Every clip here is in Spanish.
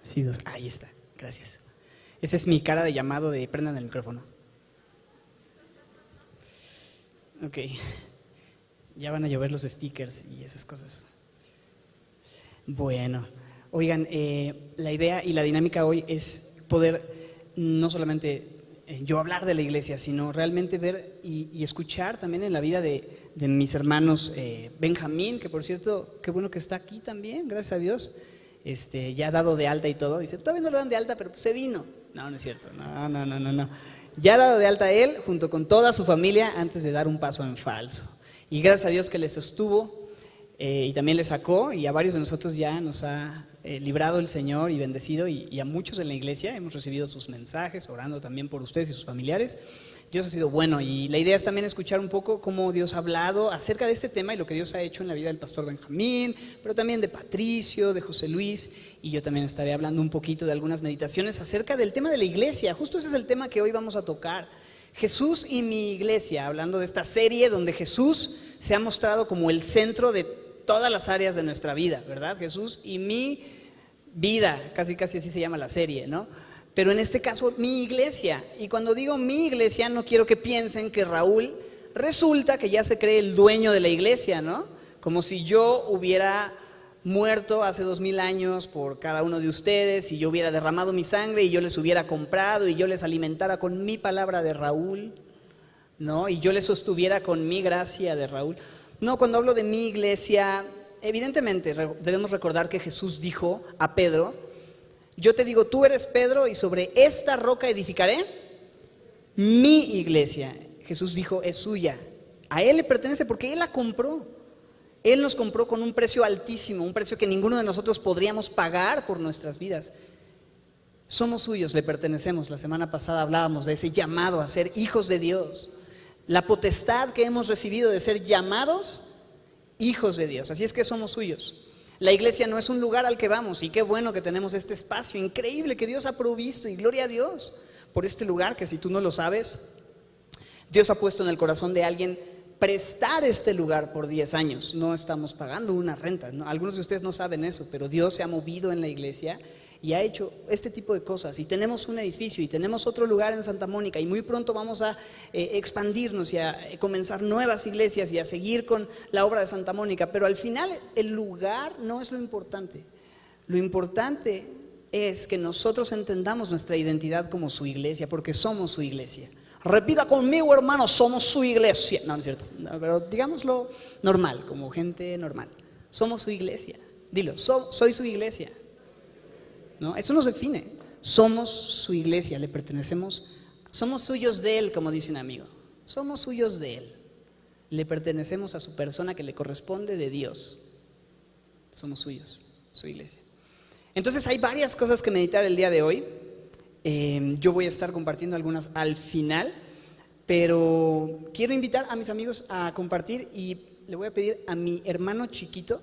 Sí, dos. Ahí está, gracias. Esa es mi cara de llamado de prendan el micrófono. Ok, ya van a llover los stickers y esas cosas. Bueno, oigan, la idea y la dinámica hoy es poder no solamente yo hablar de la iglesia, sino realmente ver y escuchar también en la vida de mis hermanos. Benjamín, que por cierto, qué bueno que está aquí también, gracias a Dios. Ya dado de alta y todo, dice, todavía no lo dan de alta, pero pues se vino. No, no es cierto, no. Ya dado de alta él, junto con toda su familia, antes de dar un paso en falso. Y gracias a Dios que le sostuvo y también le sacó, y a varios de nosotros ya nos ha librado el Señor y bendecido, y a muchos en la iglesia hemos recibido sus mensajes, orando también por ustedes y sus familiares. Dios ha sido bueno, y la idea es también escuchar un poco cómo Dios ha hablado acerca de este tema y lo que Dios ha hecho en la vida del pastor Benjamín, pero también de Patricio, de José Luis, y yo también estaré hablando un poquito de algunas meditaciones acerca del tema de la iglesia. Justo ese es el tema que hoy vamos a tocar, Jesús y mi iglesia, hablando de esta serie donde Jesús se ha mostrado como el centro de todas las áreas de nuestra vida, ¿verdad? Jesús y mi vida, casi así se llama la serie, ¿no? Pero en este caso, mi iglesia. Y cuando digo mi iglesia, no quiero que piensen que Raúl resulta que ya se cree el dueño de la iglesia, ¿no? Como si yo hubiera muerto hace 2000 años por cada uno de ustedes, y yo hubiera derramado mi sangre y yo les hubiera comprado y yo les alimentara con mi palabra de Raúl, ¿no? Y yo les sostuviera con mi gracia de Raúl. No, cuando hablo de mi iglesia, evidentemente debemos recordar que Jesús dijo a Pedro, yo te digo, tú eres Pedro y sobre esta roca edificaré mi iglesia. Jesús dijo, es suya. A Él le pertenece porque Él la compró. Él nos compró con un precio altísimo, un precio que ninguno de nosotros podríamos pagar por nuestras vidas. Somos suyos, le pertenecemos. La semana pasada hablábamos de ese llamado a ser hijos de Dios. La potestad que hemos recibido de ser llamados hijos de Dios. Así es que somos suyos. La iglesia no es un lugar al que vamos, y qué bueno que tenemos este espacio increíble que Dios ha provisto, y gloria a Dios por este lugar que, si tú no lo sabes, Dios ha puesto en el corazón de alguien prestar este lugar por 10 años. No estamos pagando una renta, ¿no? Algunos de ustedes no saben eso, pero Dios se ha movido en la iglesia y ha hecho este tipo de cosas, y tenemos un edificio y tenemos otro lugar en Santa Mónica, y muy pronto vamos a expandirnos y a comenzar nuevas iglesias y a seguir con la obra de Santa Mónica. Pero al final el lugar no es lo importante. Lo importante es que nosotros entendamos nuestra identidad como su iglesia, porque somos su iglesia. Repita conmigo, hermano, somos su iglesia. No, no es cierto, no, pero digámoslo normal, como gente normal. Somos su iglesia. Dilo, soy su iglesia. ¿No? Eso nos define. Somos su iglesia, le pertenecemos, somos suyos de Él, como dice un amigo. Somos suyos de Él. Le pertenecemos a su persona que le corresponde de Dios. Somos suyos, su iglesia. Entonces hay varias cosas que meditar el día de hoy. Yo voy a estar compartiendo algunas al final, pero quiero invitar a mis amigos a compartir, y le voy a pedir a mi hermano chiquito,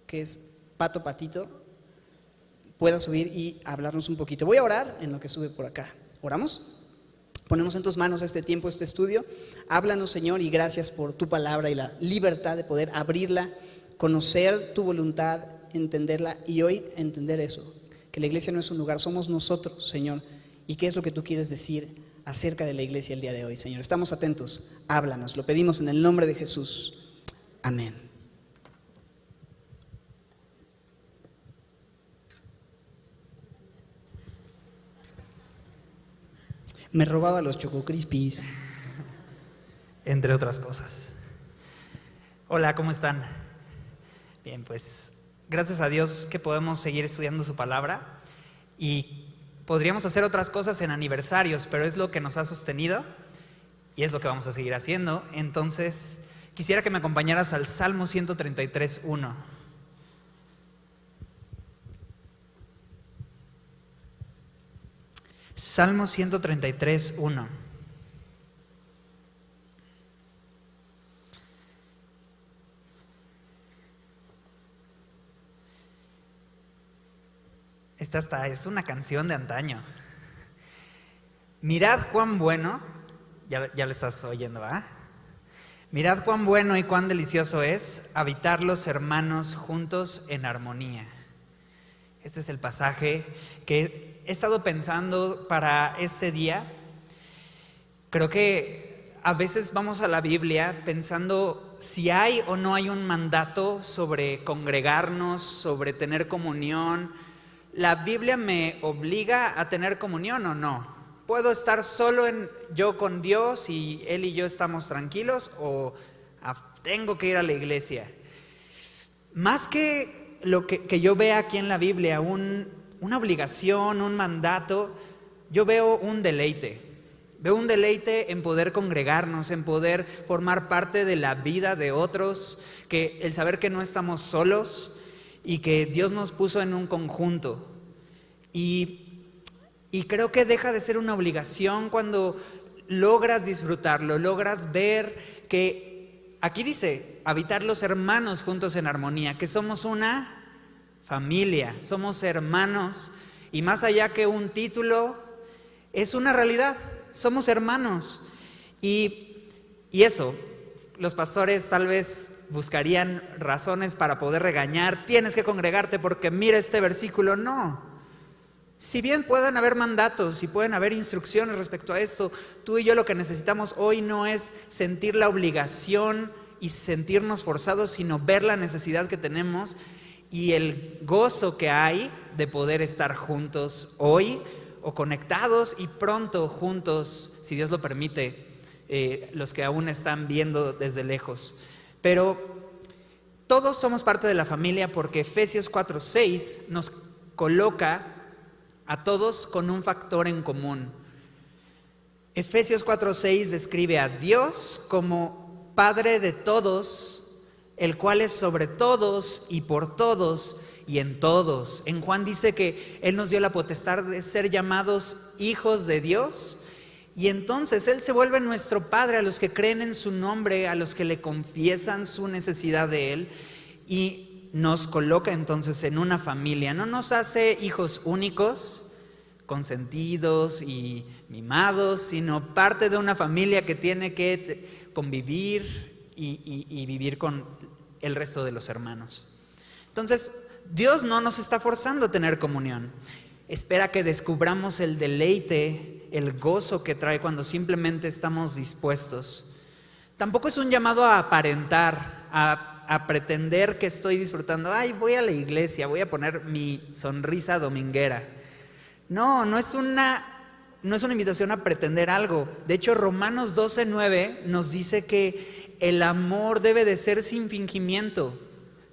que es Patito, pueda subir y hablarnos un poquito. Voy a orar en lo que sube por acá. ¿Oramos? Ponemos en tus manos este tiempo, este estudio. Háblanos, Señor, y gracias por tu palabra y la libertad de poder abrirla, conocer tu voluntad, entenderla, y hoy entender eso, que la iglesia no es un lugar, somos nosotros, Señor. ¿Y qué es lo que tú quieres decir acerca de la iglesia el día de hoy, Señor? Estamos atentos, háblanos, lo pedimos en el nombre de Jesús. Amén. Me robaba los Choco Crispies, entre otras cosas. Hola, ¿cómo están? Bien, pues gracias a Dios que podemos seguir estudiando su palabra, y podríamos hacer otras cosas en aniversarios, pero es lo que nos ha sostenido y es lo que vamos a seguir haciendo. Entonces, quisiera que me acompañaras al Salmo 133:1. Salmo 133:1. Esta es una canción de antaño. Mirad cuán bueno, ya le estás oyendo, ¿verdad? Mirad cuán bueno y cuán delicioso es habitar los hermanos juntos en armonía. Este es el pasaje que he estado pensando para este día. Creo que a veces vamos a la Biblia pensando si hay o no hay un mandato sobre congregarnos, sobre tener comunión. ¿La Biblia me obliga a tener comunión o no? ¿Puedo estar solo yo con Dios y Él y yo estamos tranquilos o tengo que ir a la iglesia? Más que lo que yo vea aquí en la Biblia, una obligación, un mandato, yo veo un deleite. Veo un deleite en poder congregarnos, en poder formar parte de la vida de otros, que el saber que no estamos solos y que Dios nos puso en un conjunto. Y creo que deja de ser una obligación cuando logras disfrutarlo, logras ver que, aquí dice, habitar los hermanos juntos en armonía, que somos una familia, somos hermanos, y más allá que un título, es una realidad, somos hermanos. Y eso, los pastores tal vez buscarían razones para poder regañar, tienes que congregarte porque mira este versículo, no. Si bien pueden haber mandatos y pueden haber instrucciones respecto a esto, tú y yo lo que necesitamos hoy no es sentir la obligación y sentirnos forzados, sino ver la necesidad que tenemos y el gozo que hay de poder estar juntos hoy o conectados y pronto juntos, si Dios lo permite, los que aún están viendo desde lejos. Pero todos somos parte de la familia porque Efesios 4:6 nos coloca a todos con un factor en común. Efesios 4:6 describe a Dios como Padre de todos, el cual es sobre todos y por todos y en todos. En Juan dice que Él nos dio la potestad de ser llamados hijos de Dios, y entonces Él se vuelve nuestro Padre a los que creen en su nombre, a los que le confiesan su necesidad de Él, y nos coloca entonces en una familia. No nos hace hijos únicos, consentidos y mimados, sino parte de una familia que tiene que convivir y vivir con el resto de los hermanos. Entonces, Dios no nos está forzando a tener comunión. Espera que descubramos el deleite, el gozo que trae cuando simplemente estamos dispuestos. Tampoco es un llamado a aparentar, a pretender que estoy disfrutando. Ay, voy a la iglesia, voy a poner mi sonrisa dominguera. No es una invitación a pretender algo. De hecho, Romanos 12:9 nos dice que el amor debe de ser sin fingimiento.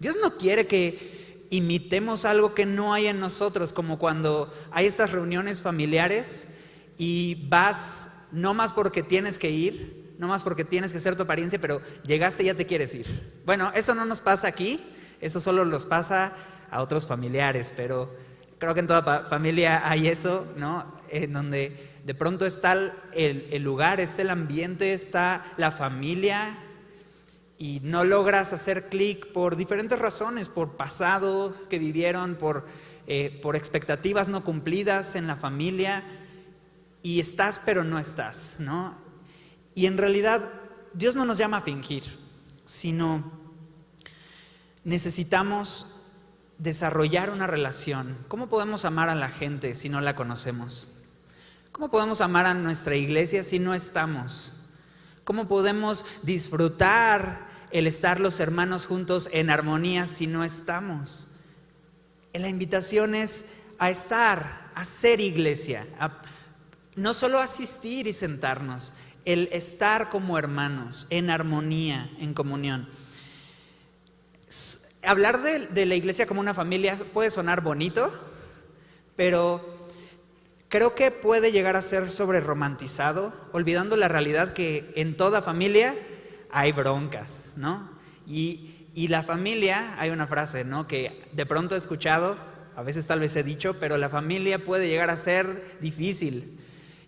Dios no quiere que imitemos algo que no hay en nosotros, como cuando hay estas reuniones familiares y vas no más porque tienes que ir, no más porque tienes que hacer tu apariencia, pero llegaste y ya te quieres ir. Bueno, eso no nos pasa aquí, eso solo nos pasa a otros familiares, pero creo que en toda familia hay eso, ¿no? En donde de pronto está el lugar, está el ambiente, está la familia, y no logras hacer clic por diferentes razones, por pasado que vivieron, por expectativas no cumplidas en la familia, y estás pero no estás, ¿no? Y en realidad Dios no nos llama a fingir, sino necesitamos desarrollar una relación. ¿Cómo podemos amar a la gente si no la conocemos? ¿Cómo podemos amar a nuestra iglesia si no estamos? ¿Cómo podemos disfrutar el estar los hermanos juntos en armonía si no estamos? La invitación es a estar, a ser iglesia, no solo asistir y sentarnos, el estar como hermanos, en armonía, en comunión. Hablar de la iglesia como una familia puede sonar bonito, pero creo que puede llegar a ser sobreromantizado, olvidando la realidad que en toda familia hay broncas, ¿no? Y la familia, hay una frase, ¿no?, que de pronto he escuchado, a veces tal vez he dicho, pero la familia puede llegar a ser difícil.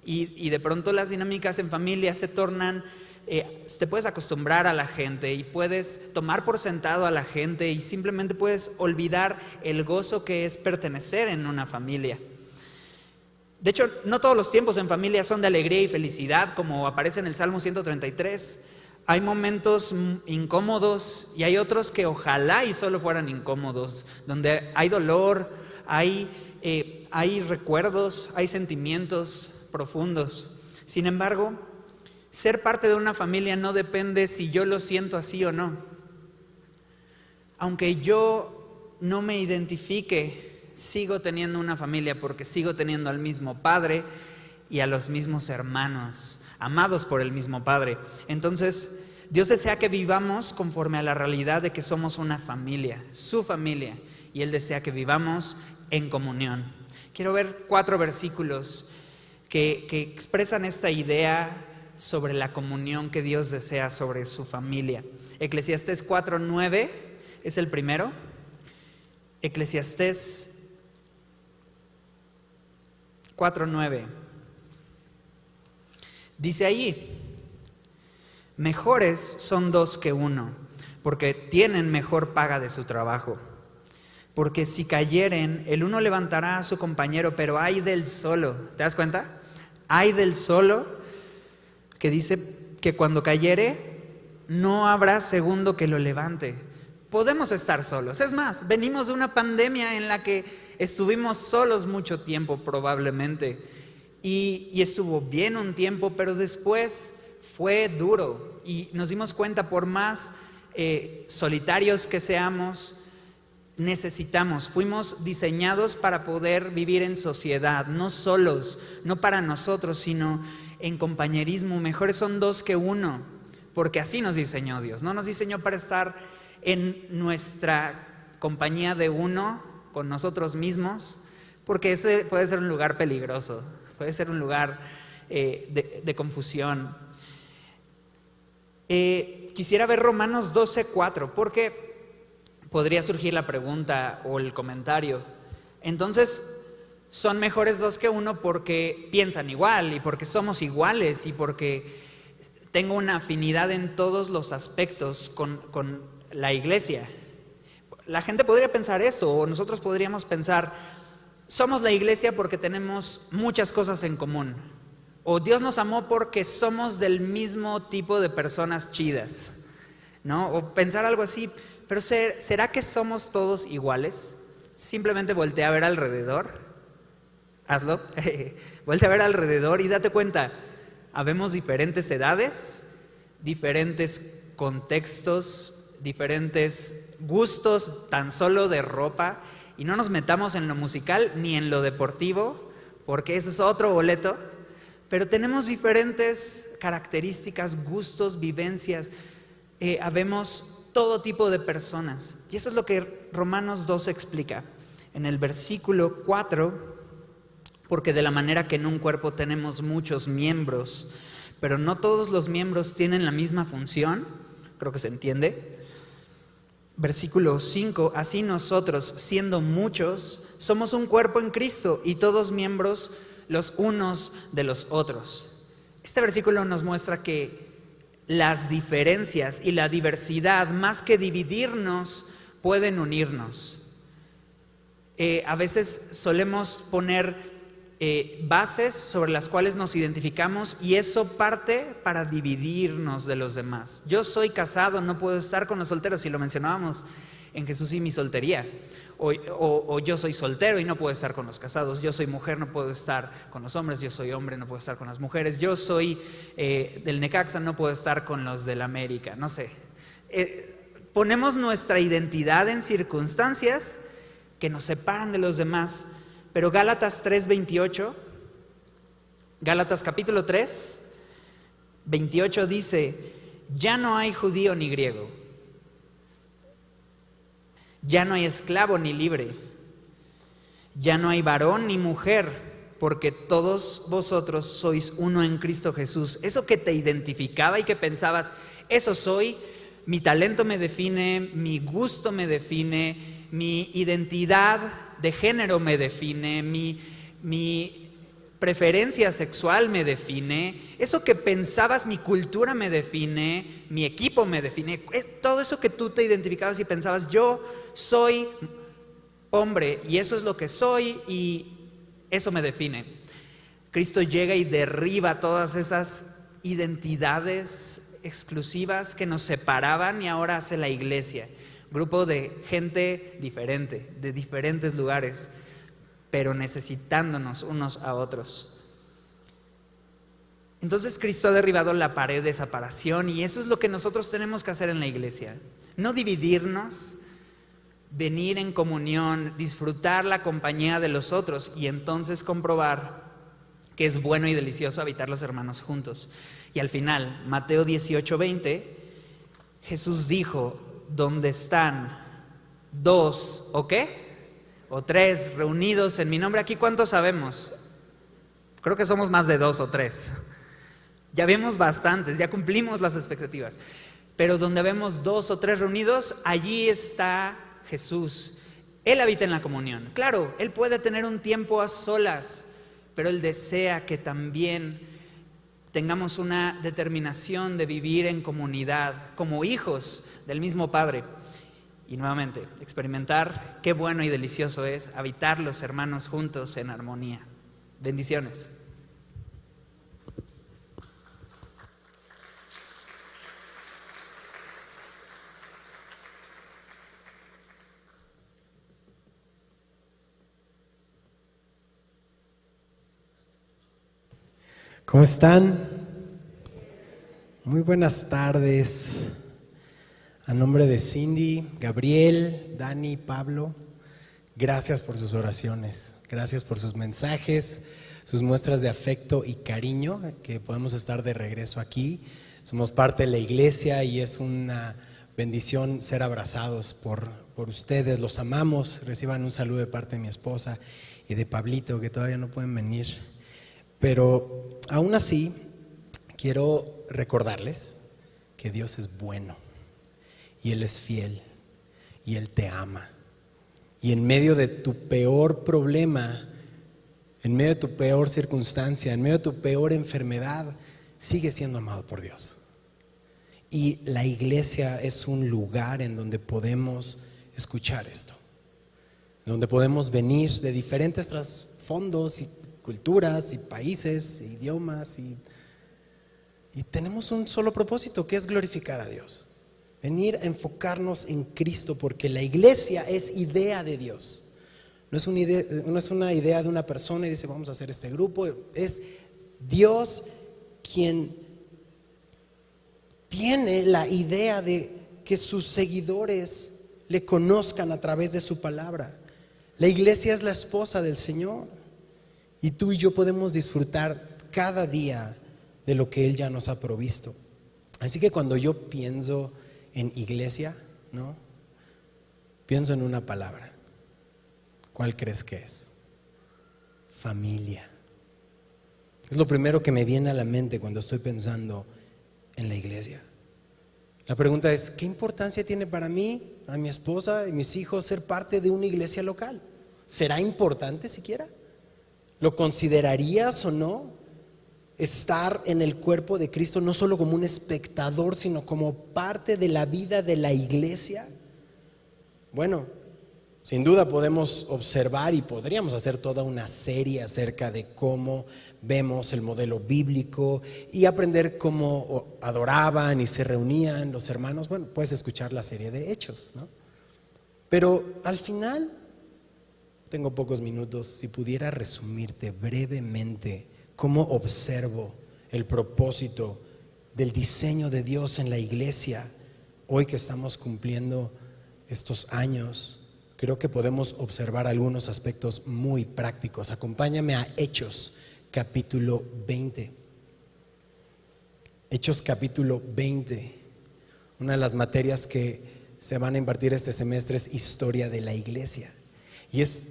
Y de pronto las dinámicas en familia se tornan, te puedes acostumbrar a la gente y puedes tomar por sentado a la gente y simplemente puedes olvidar el gozo que es pertenecer en una familia. De hecho, no todos los tiempos en familia son de alegría y felicidad, como aparece en el Salmo 133. Hay momentos incómodos y hay otros que ojalá y solo fueran incómodos, donde hay dolor, hay recuerdos, hay sentimientos profundos. Sin embargo, ser parte de una familia no depende si yo lo siento así o no. Aunque yo no me identifique, sigo teniendo una familia porque sigo teniendo al mismo Padre y a los mismos hermanos, amados por el mismo Padre. Entonces, Dios desea que vivamos conforme a la realidad de que somos una familia, su familia, y Él desea que vivamos en comunión. Quiero ver 4 versículos que expresan esta idea sobre la comunión que Dios desea sobre su familia. Eclesiastés 4:9 es el primero. Eclesiastés 4:9. Dice allí: mejores son 2 que 1, porque tienen mejor paga de su trabajo. Porque si cayeren, el uno levantará a su compañero, pero ay del solo. ¿Te das cuenta? Ay del solo, que dice que cuando cayere, no habrá segundo que lo levante. Podemos estar solos. Es más, venimos de una pandemia en la que estuvimos solos mucho tiempo probablemente. Y estuvo bien un tiempo, pero después fue duro. Y nos dimos cuenta, por más solitarios que seamos, fuimos diseñados para poder vivir en sociedad, no solos, no para nosotros, sino en compañerismo. Mejores son 2 que 1, porque así nos diseñó Dios. No nos diseñó para estar en nuestra compañía de uno, con nosotros mismos, porque ese puede ser un lugar peligroso, puede ser un lugar de confusión. Quisiera ver Romanos 12:4, porque podría surgir la pregunta o el comentario. Entonces, son mejores 2 que 1 porque piensan igual y porque somos iguales y porque tengo una afinidad en todos los aspectos con la iglesia. La gente podría pensar esto, o nosotros podríamos pensar: somos la iglesia porque tenemos muchas cosas en común. O Dios nos amó porque somos del mismo tipo de personas chidas, ¿no? O pensar algo así. Pero ¿será que somos todos iguales? Simplemente voltea a ver alrededor. Hazlo. Voltea a ver alrededor y date cuenta. Habemos diferentes edades, diferentes contextos, diferentes gustos tan solo de ropa. Y no nos metamos en lo musical ni en lo deportivo, porque ese es otro boleto. Pero tenemos diferentes características, gustos, vivencias. Habemos todo tipo de personas. Y eso es lo que Romanos 2 explica. En el versículo 4, porque de la manera que en un cuerpo tenemos muchos miembros, pero no todos los miembros tienen la misma función, creo que se entiende. Versículo 5, así nosotros, siendo muchos, somos un cuerpo en Cristo y todos miembros los unos de los otros. Este versículo nos muestra que las diferencias y la diversidad, más que dividirnos, pueden unirnos. A veces solemos poner bases sobre las cuales nos identificamos y eso parte para dividirnos de los demás. Yo soy casado, no puedo estar con los solteros, y lo mencionábamos en Jesús y mi soltería. O yo soy soltero y no puedo estar con los casados. Yo soy mujer, no puedo estar con los hombres. Yo soy hombre, no puedo estar con las mujeres. Yo soy del Necaxa, no puedo estar con los del América. No sé. Ponemos nuestra identidad en circunstancias que nos separan de los demás. Pero Gálatas 3:28, Gálatas capítulo 3, 28 dice: ya no hay judío ni griego, ya no hay esclavo ni libre, ya no hay varón ni mujer, porque todos vosotros sois uno en Cristo Jesús. Eso que te identificaba y que pensabas, eso soy, mi talento me define, mi gusto me define, mi identidad de género me define, mi preferencia sexual me define, eso que pensabas, mi cultura me define, mi equipo me define, todo eso que tú te identificabas y pensabas, yo soy hombre y eso es lo que soy y eso me define. Cristo llega y derriba todas esas identidades exclusivas que nos separaban y ahora hace la iglesia. Grupo de gente diferente, de diferentes lugares, pero necesitándonos unos a otros. Entonces Cristo ha derribado la pared de separación y eso es lo que nosotros tenemos que hacer en la iglesia. No dividirnos, venir en comunión, disfrutar la compañía de los otros y entonces comprobar que es bueno y delicioso habitar los hermanos juntos. Y al final, Mateo 18:20, Jesús dijo, ¿dónde están dos o qué? O tres reunidos en mi nombre? Aquí, ¿cuántos sabemos? Creo que somos más de 2 o 3. Ya vemos bastantes, ya cumplimos las expectativas. Pero donde vemos 2 o 3 reunidos, allí está Jesús. Él habita en la comunión. Claro, Él puede tener un tiempo a solas, pero Él desea que también tengamos una determinación de vivir en comunidad, como hijos del mismo Padre. Y nuevamente, experimentar qué bueno y delicioso es habitar los hermanos juntos en armonía. Bendiciones. ¿Cómo están? Muy buenas tardes. A nombre de Cindy, Gabriel, Dani, Pablo, gracias por sus oraciones, gracias por sus mensajes, sus muestras de afecto y cariño, que podemos estar de regreso aquí. Somos parte de la iglesia y es una bendición ser abrazados por ustedes. Los amamos. Reciban un saludo de parte de mi esposa y de Pablito, que todavía no pueden venir. Pero aún así, quiero recordarles que Dios es bueno y Él es fiel y Él te ama. Y en medio de tu peor problema, en medio de tu peor circunstancia, en medio de tu peor enfermedad, sigues siendo amado por Dios. Y la iglesia es un lugar en donde podemos escuchar esto, donde podemos venir de diferentes trasfondos y culturas y países, e idiomas y tenemos un solo propósito, que es glorificar a Dios. Venir a enfocarnos en Cristo, porque la iglesia es idea de Dios. No es una idea de una persona y dice vamos a hacer este grupo. Es Dios quien tiene la idea de que sus seguidores le conozcan a través de su palabra. La iglesia es la esposa del Señor. Y tú y yo podemos disfrutar cada día de lo que Él ya nos ha provisto. Así que cuando yo pienso en iglesia, ¿no? Pienso en una palabra. ¿Cuál crees que es? Familia. Es lo primero que me viene a la mente cuando estoy pensando en la iglesia. La pregunta es, ¿qué importancia tiene para mí, a mi esposa y mis hijos ser parte de una iglesia local? ¿Será importante siquiera? ¿Lo considerarías o no? Estar en el cuerpo de Cristo no solo como un espectador, sino como parte de la vida de la iglesia. Bueno, sin duda podemos observar y podríamos hacer toda una serie acerca de cómo vemos el modelo bíblico y aprender cómo adoraban y se reunían los hermanos. Bueno, puedes escuchar la serie de Hechos, ¿no? Pero al final, tengo pocos minutos, si pudiera resumirte brevemente cómo observo el propósito del diseño de Dios en la iglesia, hoy que estamos cumpliendo estos años, creo que podemos observar algunos aspectos muy prácticos. Acompáñame a Hechos capítulo 20. Hechos capítulo 20. Una de las materias que se van a impartir este semestre es historia de la iglesia. Y es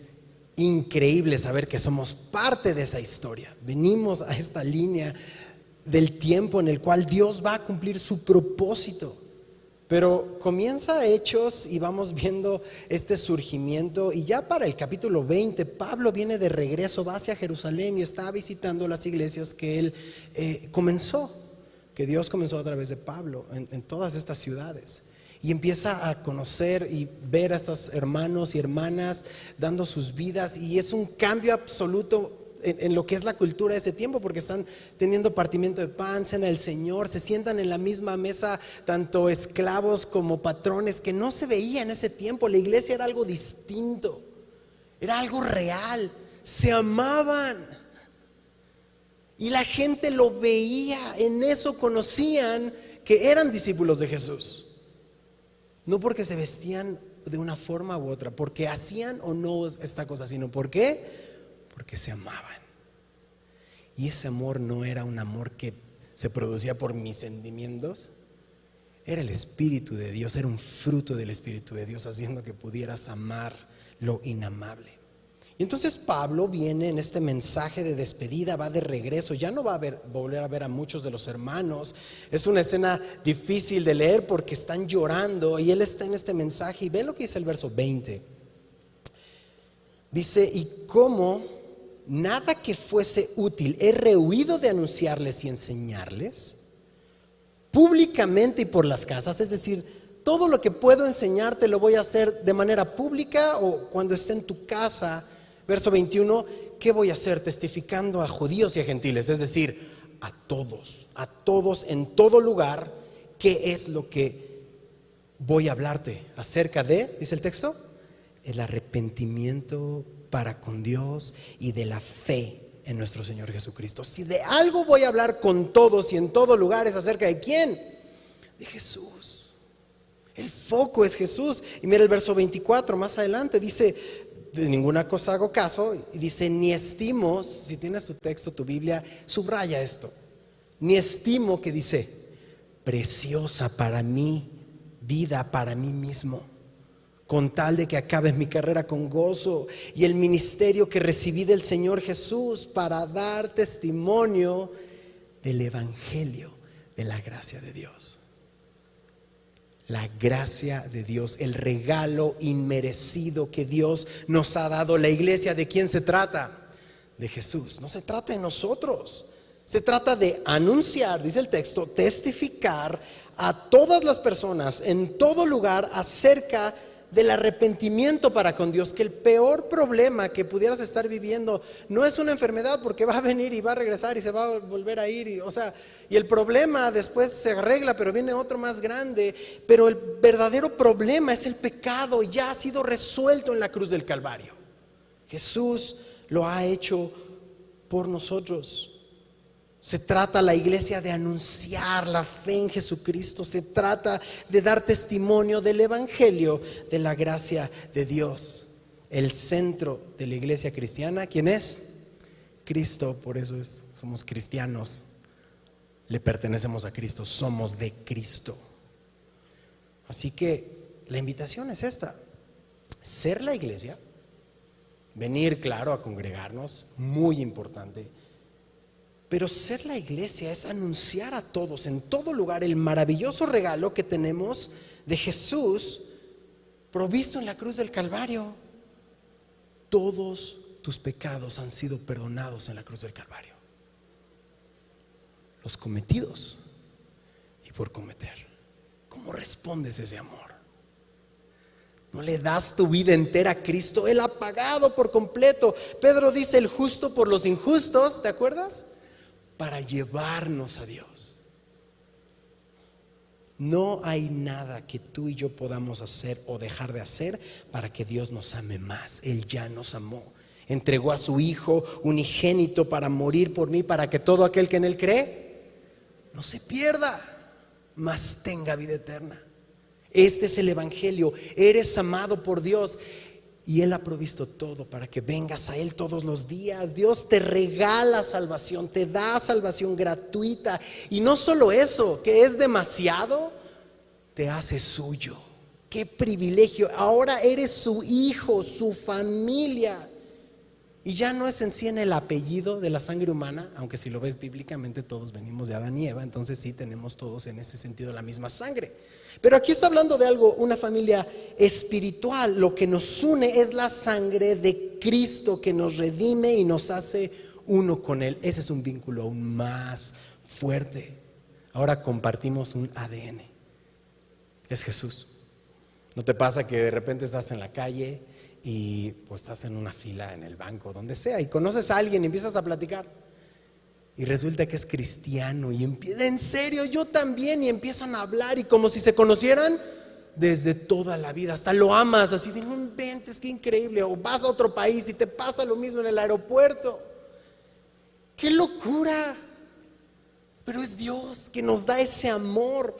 increíble saber que somos parte de esa historia. Venimos a esta línea del tiempo en el cual Dios va a cumplir su propósito. Pero comienza Hechos y vamos viendo este surgimiento, y ya para el capítulo 20 Pablo viene de regreso, va hacia Jerusalén y está visitando las iglesias que él comenzó, que Dios comenzó a través de Pablo en todas estas ciudades. Y empieza a conocer y ver a estos hermanos y hermanas dando sus vidas, y es un cambio absoluto en lo que es la cultura de ese tiempo, porque están teniendo partimiento de pan, cena del Señor, se sientan en la misma mesa tanto esclavos como patrones, que no se veía en ese tiempo. La iglesia era algo distinto, era algo real. se amaban. Y la gente lo veía, en eso conocían que eran discípulos de Jesús. No porque se vestían de una forma u otra, porque hacían o no esta cosa, sino ¿por qué? Porque se amaban. Y ese amor no era un amor que se producía por mis sentimientos, era el Espíritu de Dios, era un fruto del Espíritu de Dios haciendo que pudieras amar lo inamable. Y entonces Pablo viene en este mensaje de despedida, va de regreso, ya no va a volver a ver a muchos de los hermanos. Es una escena difícil de leer porque están llorando y él está en este mensaje y ve lo que dice el verso 20. Dice, y como nada que fuese útil he rehuido de anunciarles y enseñarles públicamente y por las casas, es decir, todo lo que puedo enseñarte lo voy a hacer de manera pública o cuando esté en tu casa. Verso 21, ¿qué voy a hacer? Testificando a judíos y a gentiles, es decir, a todos en todo lugar, ¿qué es lo que voy a hablarte acerca de? Dice el texto, el arrepentimiento para con Dios y de la fe en nuestro Señor Jesucristo. Si de algo voy a hablar con todos y en todo lugar, es acerca de ¿quién? De Jesús. El foco es Jesús. Y mira el verso 24 más adelante, dice, de ninguna cosa hago caso, y dice, ni estimo, si tienes tu texto, tu Biblia, subraya esto, ni estimo, que dice, preciosa para mí, vida para mí mismo, con tal de que acabe mi carrera con gozo y el ministerio que recibí del Señor Jesús para dar testimonio del Evangelio de la gracia de Dios. La gracia de Dios, el regalo inmerecido que Dios nos ha dado. La iglesia, ¿de quién se trata? De Jesús. No se trata de nosotros. Se trata de anunciar, dice el texto, testificar a todas las personas en todo lugar acerca del arrepentimiento para con Dios. Que el peor problema que pudieras estar viviendo no es una enfermedad, porque va a venir y va a regresar y se va a volver a ir, y el problema después se arregla, pero viene otro más grande. Pero el verdadero problema es el pecado, y ya ha sido resuelto en la cruz del Calvario. Jesús lo ha hecho por nosotros. Se trata la iglesia de anunciar la fe en Jesucristo. Se trata de dar testimonio del Evangelio de la gracia de Dios. El centro de la iglesia cristiana, ¿quién es? Cristo. Por eso somos cristianos. Le pertenecemos a Cristo, somos de Cristo. Así que la invitación es esta: ser la iglesia, venir, claro, a congregarnos, muy importante. Pero ser la iglesia es anunciar a todos en todo lugar el maravilloso regalo que tenemos de Jesús provisto en la cruz del Calvario. Todos tus pecados han sido perdonados en la cruz del Calvario. Los cometidos y por cometer. ¿Cómo respondes a ese amor? ¿No le das tu vida entera a Cristo? Él ha pagado por completo. Pedro dice, el justo por los injustos, ¿te acuerdas? Para llevarnos a Dios. No hay nada que tú y yo podamos hacer o dejar de hacer para que Dios nos ame más. Él ya nos amó. Entregó a su Hijo unigénito para morir por mí, para que todo aquel que en Él cree no se pierda, mas tenga vida eterna. Este es el Evangelio. Eres amado por Dios y Él ha provisto todo para que vengas a Él todos los días. Dios te regala salvación, te da salvación gratuita. Y no solo eso, que es demasiado, te hace suyo. ¡Qué privilegio! Ahora eres su hijo, su familia. Y ya no es en sí en el apellido de la sangre humana, aunque si lo ves bíblicamente todos venimos de Adán y Eva, entonces sí tenemos todos en ese sentido la misma sangre. Pero aquí está hablando de algo, una familia espiritual. Lo que nos une es la sangre de Cristo que nos redime y nos hace uno con Él. Ese es un vínculo aún más fuerte. Ahora compartimos un ADN. Es Jesús. ¿No te pasa que de repente estás en la calle y pues estás en una fila en el banco, donde sea, y conoces a alguien y empiezas a platicar y resulta que es cristiano y empieza, en serio, yo también, y empiezan a hablar y como si se conocieran desde toda la vida, hasta lo amas, así de no inventes, qué increíble. O vas a otro país y te pasa lo mismo en el aeropuerto. ¡Qué locura! Pero es Dios que nos da ese amor.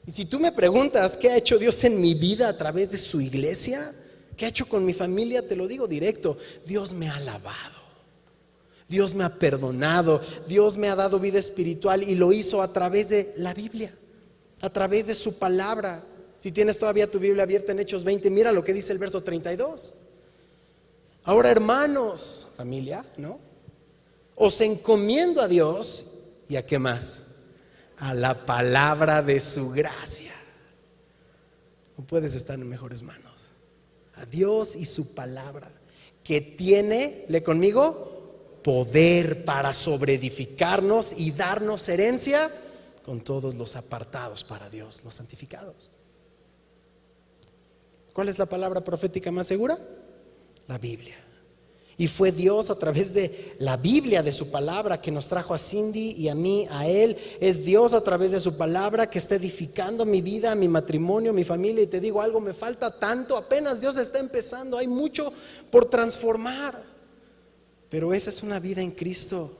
Y si tú me preguntas qué ha hecho Dios en mi vida a través de su iglesia, qué ha hecho con mi familia, te lo digo directo: Dios me ha lavado, Dios me ha perdonado, Dios me ha dado vida espiritual, y lo hizo a través de la Biblia, a través de su palabra. Si tienes todavía tu Biblia abierta en Hechos 20, mira lo que dice el verso 32. Ahora, hermanos, familia, ¿no?, os encomiendo a Dios, ¿y a qué más? A la palabra de su gracia. No puedes estar en mejores manos. A Dios y su palabra, que tiene, lee conmigo, poder para sobreedificarnos y darnos herencia con todos los apartados para Dios, los santificados. ¿Cuál es la palabra profética más segura? La Biblia. Y fue Dios a través de la Biblia, de su palabra, que nos trajo a Cindy y a mí, a él. Es Dios a través de su palabra que está edificando mi vida, mi matrimonio, mi familia. Y te digo algo, me falta tanto, apenas Dios está empezando, hay mucho por transformar. Pero esa es una vida en Cristo.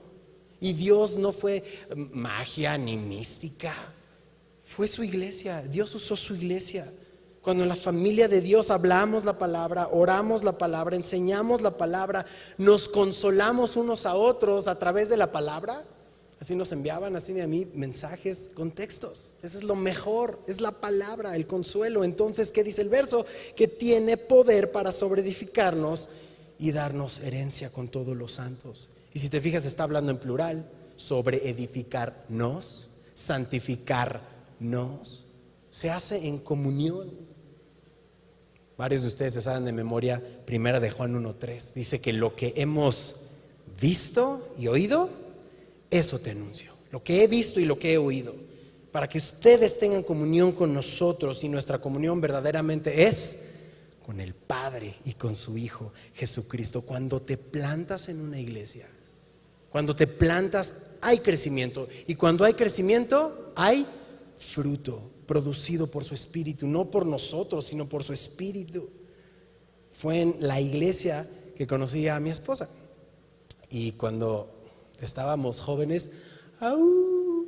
Y Dios no fue magia ni mística, fue su iglesia. Dios usó su iglesia. Cuando en la familia de Dios hablamos la palabra, oramos la palabra, enseñamos la palabra, nos consolamos unos a otros a través de la palabra. Así nos enviaban, así a mí, mensajes con textos. Eso es lo mejor, es la palabra, el consuelo. Entonces, ¿qué dice el verso? Que tiene poder para sobreedificarnos y darnos herencia con todos los santos. Y si te fijas, está hablando en plural: sobreedificarnos, santificarnos. Se hace en comunión. Varios de ustedes se saben de memoria Primera de Juan 1:3. Dice que lo que hemos visto y oído, eso te anuncio. Lo que he visto y lo que he oído, para que ustedes tengan comunión con nosotros. Y nuestra comunión verdaderamente es con el Padre y con su Hijo Jesucristo. Cuando te plantas en una iglesia, cuando te plantas, hay crecimiento. Y cuando hay crecimiento, hay fruto producido por su Espíritu, no por nosotros, sino por su Espíritu. Fue en la iglesia que conocí a mi esposa, y cuando estábamos jóvenes, ¿no?,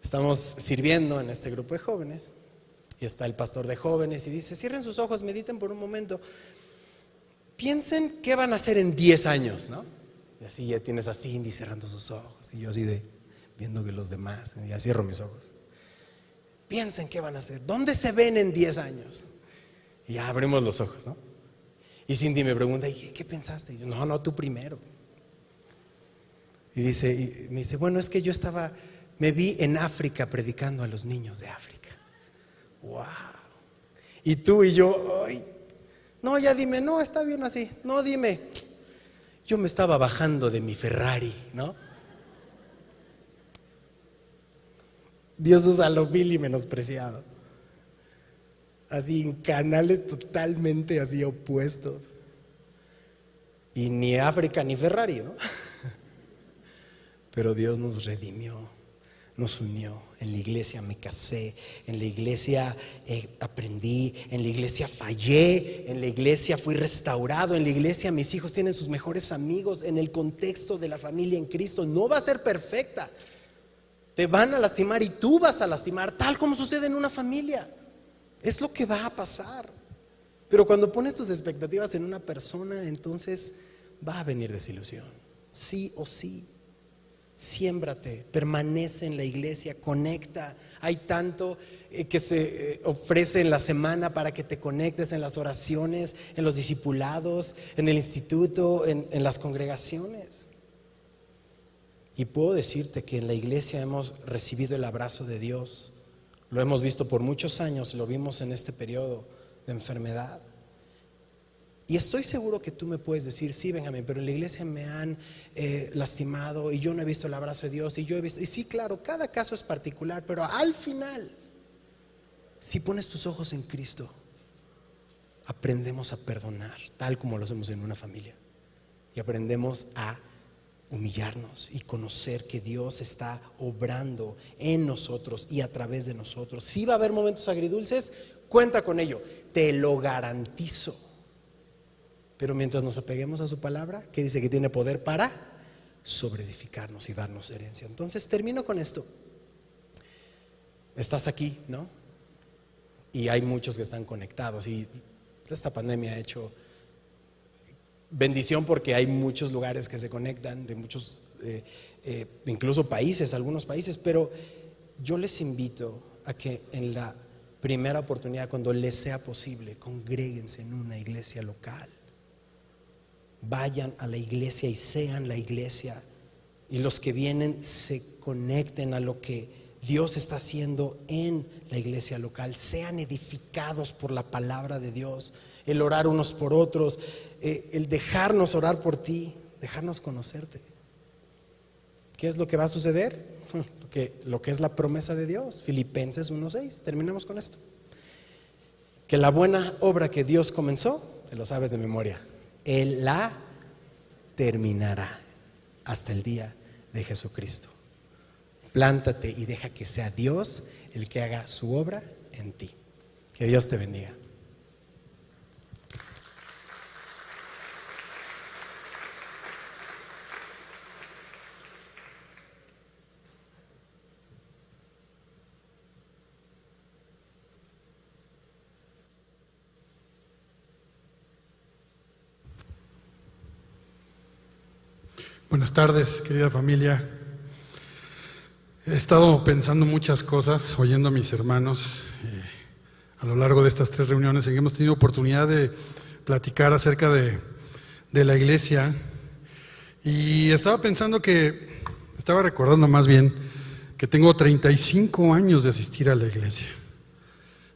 estamos sirviendo en este grupo de jóvenes, y está el pastor de jóvenes y dice: cierren sus ojos, mediten por un momento, piensen qué van a hacer en 10 años, ¿no? Y así ya tienes a Cindy cerrando sus ojos, y yo así de viendo que los demás, ya cierro mis ojos. Piensen qué van a hacer, ¿dónde se ven en 10 años? Y ya abrimos los ojos, ¿no? Y Cindy me pregunta: ¿y qué pensaste? Y yo: no, tú primero. Y me dice: bueno, es que yo me vi en África predicando a los niños de África. ¡Wow! Y tú y yo: ay, no, ya dime, no, está bien así. No, dime, yo me estaba bajando de mi Ferrari, ¿no? Dios usa lo vil y menospreciado, así en canales totalmente así opuestos. Y ni África ni Ferrari, ¿no? Pero Dios nos redimió, nos unió. En la iglesia me casé, en la iglesia aprendí, en la iglesia fallé, en la iglesia fui restaurado, en la iglesia mis hijos tienen sus mejores amigos. En el contexto de la familia en Cristo no va a ser perfecta. Te van a lastimar y tú vas a lastimar, tal como sucede en una familia. Es lo que va a pasar. Pero cuando pones tus expectativas en una persona, entonces va a venir desilusión, sí o sí. Siémbrate, permanece en la iglesia, conecta. Hay tanto que se ofrece en la semana para que te conectes en las oraciones, en los discipulados, en el instituto, en las congregaciones. Y puedo decirte que en la iglesia hemos recibido el abrazo de Dios. Lo hemos visto por muchos años, lo vimos en este periodo de enfermedad. Y estoy seguro que tú me puedes decir: sí, Benjamín, pero en la iglesia me han lastimado y yo no he visto el abrazo de Dios, y yo he visto. Y sí, claro, cada caso es particular, pero al final, si pones tus ojos en Cristo, aprendemos a perdonar, tal como lo hacemos en una familia, y aprendemos a humillarnos y conocer que Dios está obrando en nosotros y a través de nosotros. Si va a haber momentos agridulces, cuenta con ello, te lo garantizo. Pero mientras nos apeguemos a su palabra, que dice que tiene poder para sobreedificarnos y darnos herencia. Entonces termino con esto. Estás aquí, ¿no? Y hay muchos que están conectados y esta pandemia ha hecho bendición porque hay muchos lugares que se conectan, de muchos, incluso países, algunos países, pero yo les invito a que en la primera oportunidad, cuando les sea posible, congréguense en una iglesia local. Vayan a la iglesia y sean la iglesia, y los que vienen se conecten a lo que Dios está haciendo en la iglesia local, sean edificados por la palabra de Dios, el orar unos por otros, el dejarnos orar por ti, dejarnos conocerte. ¿Qué es lo que va a suceder? Lo que es la promesa de Dios, Filipenses 1:6. Terminemos con esto. Que la buena obra que Dios comenzó, te lo sabes de memoria, Él la terminará hasta el día de Jesucristo. Plántate y deja que sea Dios el que haga su obra en ti. Que Dios te bendiga. Buenas tardes, querida familia. He estado pensando muchas cosas, oyendo a mis hermanos a lo largo de estas 3 reuniones en que hemos tenido oportunidad de platicar acerca de la iglesia, y estaba recordando más bien que tengo 35 años de asistir a la iglesia.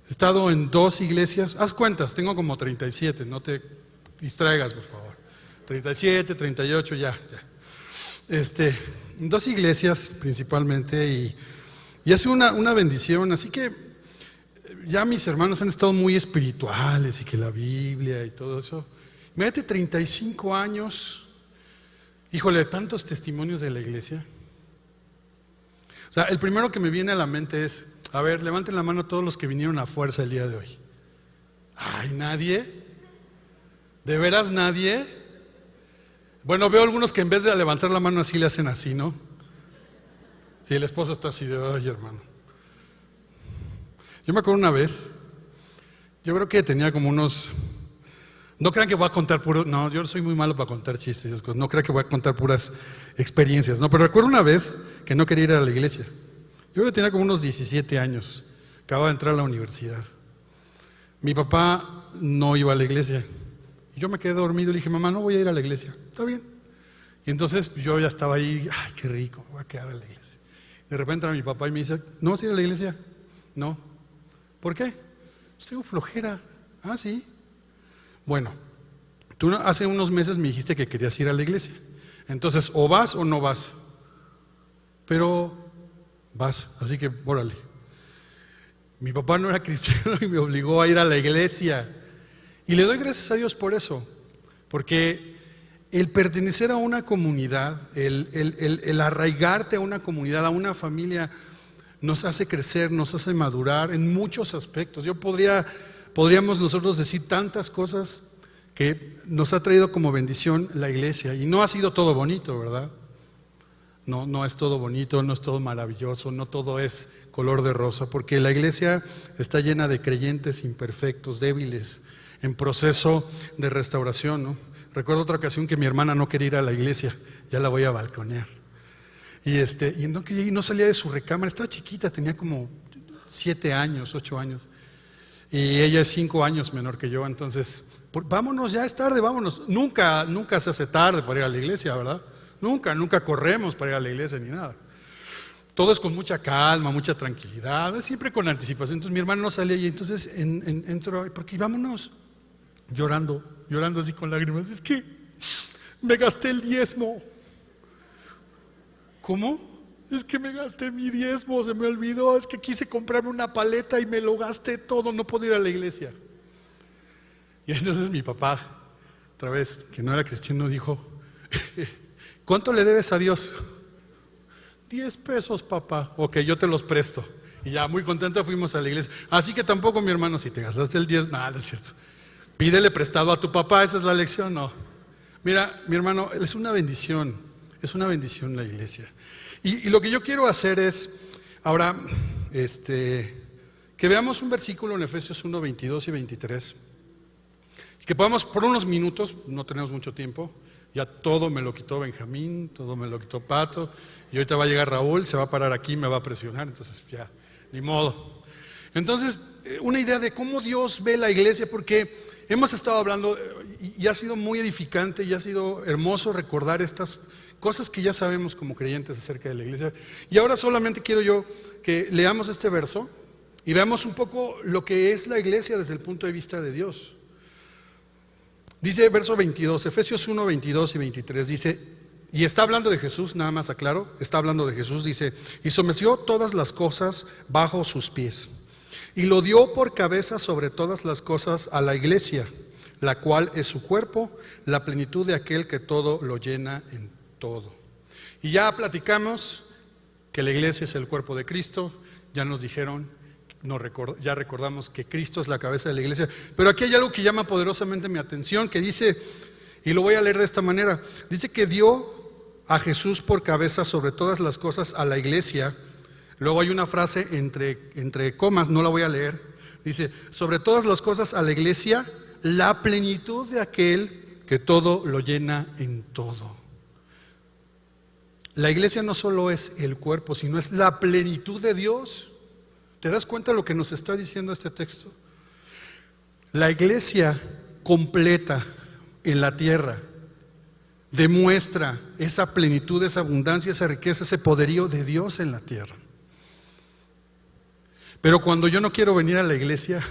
He estado en 2 iglesias, haz cuentas, tengo como 37, no te distraigas por favor, 37, 38, ya. En 2 iglesias principalmente, y ha sido una bendición. Así que ya mis hermanos han estado muy espirituales y que la Biblia y todo eso. Imagínate 35 años, híjole, tantos testimonios de la iglesia. O sea, el primero que me viene a la mente es, a ver, levanten la mano todos los que vinieron a fuerza el día de hoy. Ay, ¿nadie? ¿De veras nadie? Bueno, veo algunos que en vez de levantar la mano así le hacen así, ¿no? Sí, el esposo está así de, ay, hermano. Yo me acuerdo una vez, yo creo que tenía como unos, no crean que voy a contar no, yo soy muy malo para contar chistes y esas cosas, no crean que voy a contar puras experiencias, no, pero recuerdo una vez que no quería ir a la iglesia. Yo creo que tenía como unos 17 años, acababa de entrar a la universidad. Mi papá no iba a la iglesia. Y yo me quedé dormido y le dije, mamá, no voy a ir a la iglesia. Está bien. Y entonces yo ya estaba ahí, ay, qué rico, me voy a quedar en la iglesia. De repente mi papá y me dice, ¿no vas a ir a la iglesia? No. ¿Por qué? Pues tengo flojera. Ah, sí. Bueno, tú hace unos meses me dijiste que querías ir a la iglesia. Entonces, o vas o no vas. Pero vas, así que, órale. Mi papá no era cristiano y me obligó a ir a la iglesia. Y le doy gracias a Dios por eso, porque el pertenecer a una comunidad, el arraigarte a una comunidad, a una familia, nos hace crecer, nos hace madurar en muchos aspectos. Podríamos nosotros decir tantas cosas que nos ha traído como bendición la iglesia, y no ha sido todo bonito, ¿verdad? No es todo bonito, no es todo maravilloso, no todo es color de rosa, porque la iglesia está llena de creyentes imperfectos, débiles, en proceso de restauración, ¿no? Recuerdo otra ocasión que mi hermana no quería ir a la iglesia, ya la voy a balconear. Y no salía de su recámara, estaba chiquita, tenía como 7 años, 8 años. Y ella es 5 años menor que yo, entonces, vámonos, ya es tarde, vámonos. Nunca se hace tarde para ir a la iglesia, ¿verdad? Nunca corremos para ir a la iglesia ni nada. Todo es con mucha calma, mucha tranquilidad, siempre con anticipación. Entonces mi hermano no salía y entonces entró, porque vámonos. Llorando así con lágrimas, es que me gasté el diezmo. ¿Cómo? Es que me gasté mi diezmo, se me olvidó, es que quise comprarme una paleta y me lo gasté todo, no puedo ir a la iglesia. Y entonces mi papá, otra vez, que no era cristiano, dijo, ¿Cuánto le debes a Dios? 10 pesos, papá. Ok, yo te los presto. Y ya muy contenta fuimos a la iglesia. Así que tampoco, mi hermano, si te gastaste el 10, nada, es cierto. Pídele prestado a tu papá, esa es la lección, no. Mira, mi hermano, es una bendición la iglesia. Y lo que yo quiero hacer es, ahora, que veamos un versículo en Efesios 1, 22 y 23. Y que podamos, por unos minutos, no tenemos mucho tiempo, ya todo me lo quitó Benjamín, todo me lo quitó Pato, y ahorita va a llegar Raúl, se va a parar aquí y me va a presionar, entonces ya, ni modo. Entonces, una idea de cómo Dios ve la iglesia, porque hemos estado hablando y ha sido muy edificante y ha sido hermoso recordar estas cosas que ya sabemos como creyentes acerca de la iglesia. Y ahora solamente quiero yo que leamos este verso y veamos un poco lo que es la iglesia desde el punto de vista de Dios. Dice verso 22, Efesios 1, 22 y 23, dice, y está hablando de Jesús, nada más aclaro, está hablando de Jesús, dice, y sometió todas las cosas bajo sus pies, y lo dio por cabeza sobre todas las cosas a la iglesia, la cual es su cuerpo, la plenitud de aquel que todo lo llena en todo. Y ya platicamos que la iglesia es el cuerpo de Cristo, ya nos dijeron, ya recordamos que Cristo es la cabeza de la iglesia, pero aquí hay algo que llama poderosamente mi atención, que dice, y lo voy a leer de esta manera, dice que dio a Jesús por cabeza sobre todas las cosas a la iglesia. Luego hay una frase entre comas, no la voy a leer, dice, sobre todas las cosas a la iglesia, la plenitud de aquel que todo lo llena en todo. La iglesia no solo es el cuerpo, sino es la plenitud de Dios. ¿Te das cuenta de lo que nos está diciendo este texto? La iglesia completa en la tierra demuestra esa plenitud, esa abundancia, esa riqueza, ese poderío de Dios en la tierra. Pero cuando yo no quiero venir a la iglesia,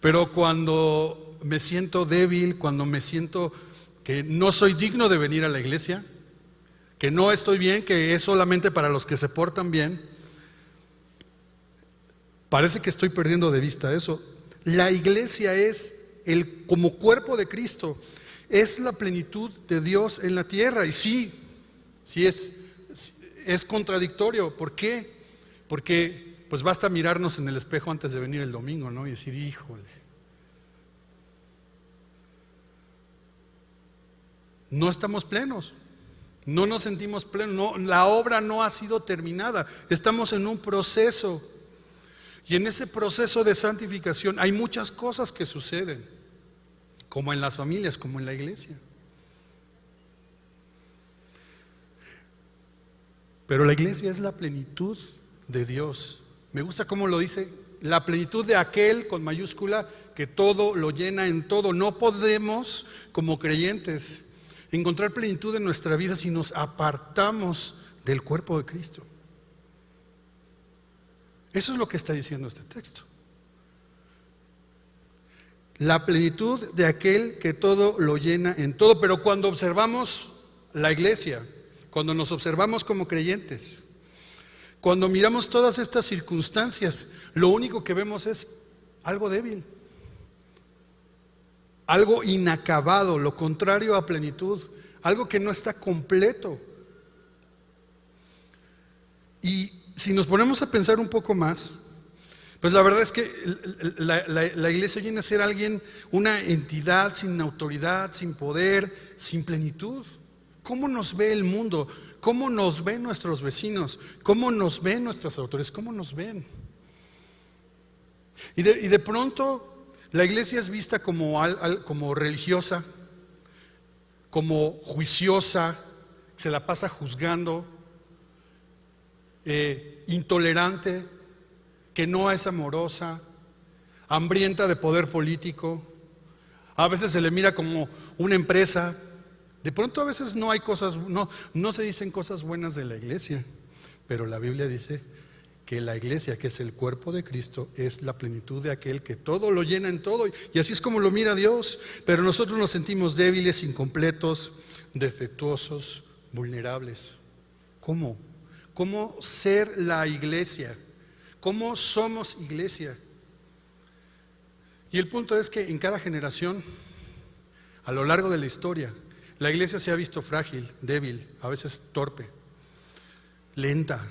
pero cuando me siento débil, cuando me siento que no soy digno de venir a la iglesia, que no estoy bien, que es solamente para los que se portan bien, parece que estoy perdiendo de vista eso. La iglesia es como cuerpo de Cristo, es la plenitud de Dios en la tierra. Y sí es contradictorio. ¿Por qué? Porque pues basta mirarnos en el espejo antes de venir el domingo, ¿no? Y decir, híjole, no estamos plenos, no nos sentimos plenos, no, la obra no ha sido terminada, estamos en un proceso. Y en ese proceso de santificación hay muchas cosas que suceden, como en las familias, como en la iglesia. Pero la iglesia es la plenitud de Dios. Me gusta cómo lo dice, la plenitud de aquel con mayúscula que todo lo llena en todo. No podremos, como creyentes, encontrar plenitud en nuestra vida si nos apartamos del cuerpo de Cristo. Eso es lo que está diciendo este texto. La plenitud de aquel que todo lo llena en todo. Pero cuando observamos la iglesia, cuando nos observamos como creyentes, cuando miramos todas estas circunstancias, lo único que vemos es algo débil, algo inacabado, lo contrario a plenitud, algo que no está completo. Y si nos ponemos a pensar un poco más, pues la verdad es que la iglesia viene a ser alguien, una entidad sin autoridad, sin poder, sin plenitud. ¿Cómo nos ve el mundo? ¿Cómo nos ven nuestros vecinos? ¿Cómo nos ven nuestras autoridades? ¿Cómo nos ven? Y de pronto la iglesia es vista como religiosa, como juiciosa, se la pasa juzgando, intolerante, que no es amorosa, hambrienta de poder político. A veces se le mira como una empresa. De pronto a veces no hay cosas, no se dicen cosas buenas de la iglesia, pero la Biblia dice que la iglesia, que es el cuerpo de Cristo, es la plenitud de aquel que todo lo llena en todo, y así es como lo mira Dios. Pero nosotros nos sentimos débiles, incompletos, defectuosos, vulnerables. ¿Cómo? ¿Cómo ser la iglesia? ¿Cómo somos iglesia? Y el punto es que en cada generación, a lo largo de la historia, La iglesia se ha visto frágil, débil, a veces torpe, lenta,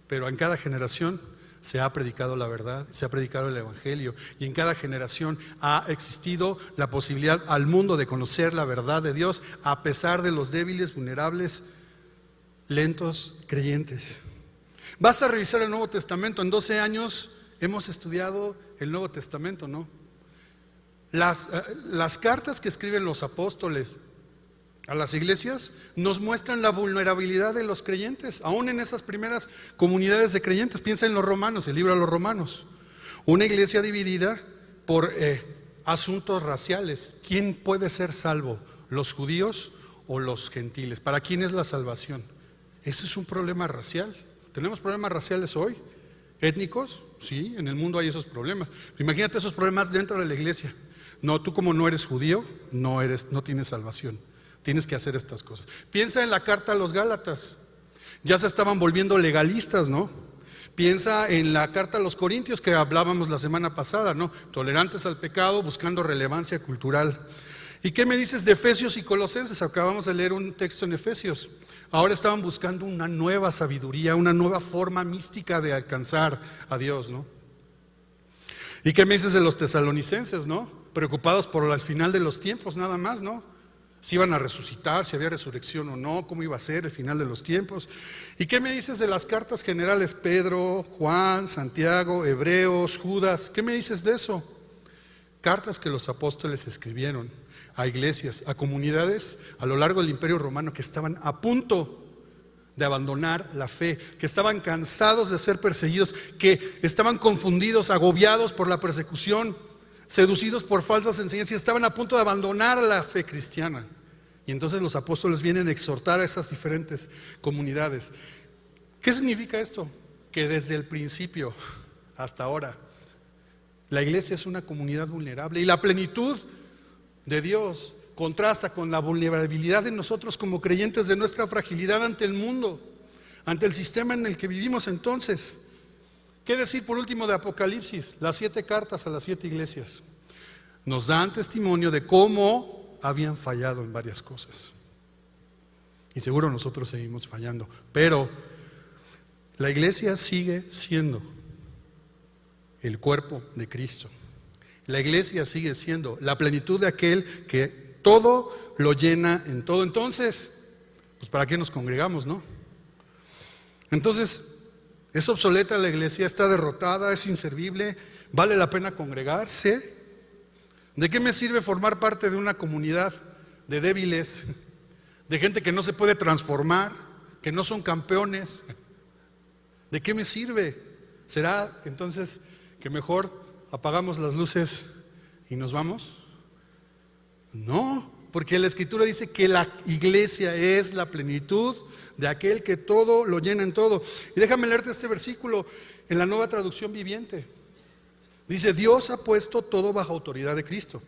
pero en cada generación se ha predicado la verdad, se ha predicado el evangelio, y en cada generación ha existido la posibilidad al mundo de conocer la verdad de Dios, a pesar de los débiles, vulnerables, lentos creyentes. Vas a revisar el Nuevo Testamento. En 12 años hemos estudiado el Nuevo Testamento, ¿no? Las cartas que escriben los apóstoles a las iglesias nos muestran la vulnerabilidad de los creyentes, aún en esas primeras comunidades de creyentes. Piensa en los romanos, el libro a los romanos. Una iglesia dividida por asuntos raciales. ¿Quién puede ser salvo? ¿Los judíos o los gentiles? ¿Para quién es la salvación? Ese es un problema racial. ¿Tenemos problemas raciales hoy? ¿Étnicos? Sí, en el mundo hay esos problemas. Imagínate esos problemas dentro de la iglesia. No, tú como no eres judío, no tienes salvación. Tienes que hacer estas cosas. Piensa en la carta a los Gálatas. Ya se estaban volviendo legalistas, ¿no? Piensa en la carta a los Corintios que hablábamos la semana pasada, ¿no? Tolerantes al pecado, buscando relevancia cultural. ¿Y qué me dices de Efesios y Colosenses? Acabamos de leer un texto en Efesios. Ahora estaban buscando una nueva sabiduría, una nueva forma mística de alcanzar a Dios, ¿no? ¿Y qué me dices de los tesalonicenses, no? Preocupados por el final de los tiempos, nada más, ¿no? Si iban a resucitar, si había resurrección o no, cómo iba a ser el final de los tiempos. ¿Y qué me dices de las cartas generales? Pedro, Juan, Santiago, Hebreos, Judas. ¿Qué me dices de eso? Cartas que los apóstoles escribieron a iglesias, a comunidades a lo largo del Imperio Romano que estaban a punto de abandonar la fe, que estaban cansados de ser perseguidos, que estaban confundidos, agobiados por la persecución, seducidos por falsas enseñanzas, y estaban a punto de abandonar la fe cristiana. Y entonces los apóstoles vienen a exhortar a esas diferentes comunidades. ¿Qué significa esto? Que desde el principio hasta ahora la iglesia es una comunidad vulnerable, y la plenitud de Dios contrasta con la vulnerabilidad de nosotros como creyentes, de nuestra fragilidad ante el mundo, ante el sistema en el que vivimos. Entonces, ¿qué decir por último de Apocalipsis? Las 7 cartas a las 7 iglesias nos dan testimonio de cómo habían fallado en varias cosas, y seguro nosotros seguimos fallando, pero la iglesia sigue siendo el cuerpo de Cristo. La iglesia sigue siendo la plenitud de aquel que todo lo llena en todo. Entonces, pues ¿para qué nos congregamos, no? Entonces, es obsoleta la iglesia, está derrotada, es inservible. ¿Vale la pena congregarse? ¿De qué me sirve formar parte de una comunidad de débiles, de gente que no se puede transformar, que no son campeones? ¿De qué me sirve? ¿Será entonces que mejor apagamos las luces y nos vamos? No, porque la Escritura dice que la iglesia es la plenitud de aquel que todo lo llena en todo. Y déjame leerte este versículo en la Nueva Traducción Viviente. Dice: Dios ha puesto todo bajo autoridad de Cristo,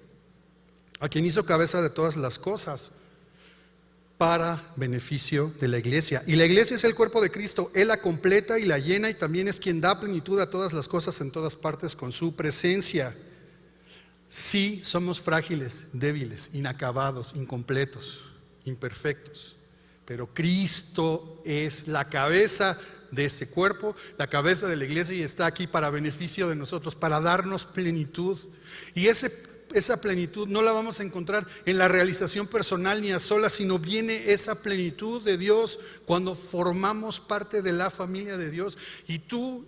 a quien hizo cabeza de todas las cosas, para beneficio de la iglesia. Y la iglesia es el cuerpo de Cristo. Él la completa y la llena, y también es quien da plenitud a todas las cosas en todas partes con su presencia. Sí, somos frágiles, débiles, inacabados, incompletos, imperfectos, pero Cristo es la cabeza de ese cuerpo, la cabeza de la iglesia, y está aquí para beneficio de nosotros, para darnos plenitud. Y esa plenitud no la vamos a encontrar en la realización personal ni a solas, sino viene esa plenitud de Dios cuando formamos parte de la familia de Dios. Y tú,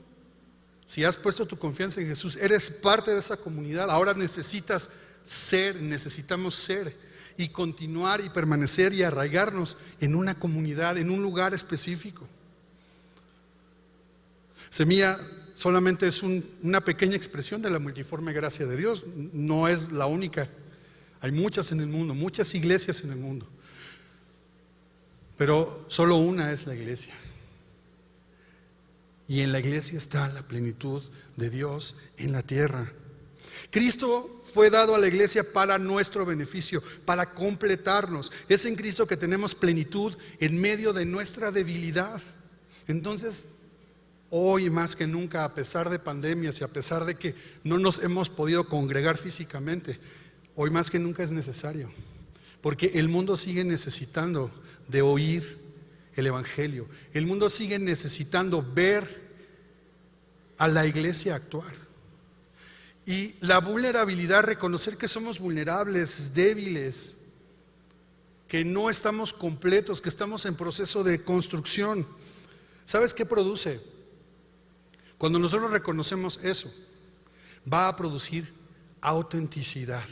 si has puesto tu confianza en Jesús, eres parte de esa comunidad. Ahora necesitamos ser y continuar y permanecer y arraigarnos en una comunidad, en un lugar específico. Semilla solamente es una pequeña expresión de la multiforme gracia de Dios, no es la única. Hay muchas en el mundo, muchas iglesias en el mundo, pero solo una es la iglesia. Y en la iglesia está la plenitud de Dios en la tierra. Cristo fue dado a la iglesia para nuestro beneficio, para completarnos. Es en Cristo que tenemos plenitud en medio de nuestra debilidad. Entonces, hoy más que nunca, a pesar de pandemias y a pesar de que no nos hemos podido congregar físicamente, hoy más que nunca es necesario porque el mundo sigue necesitando de oír el Evangelio. El mundo sigue necesitando ver a la iglesia actuar. Y la vulnerabilidad, reconocer que somos vulnerables, débiles, que no estamos completos, que estamos en proceso de construcción. ¿Sabes qué produce? Cuando nosotros reconocemos eso, va a producir autenticidad.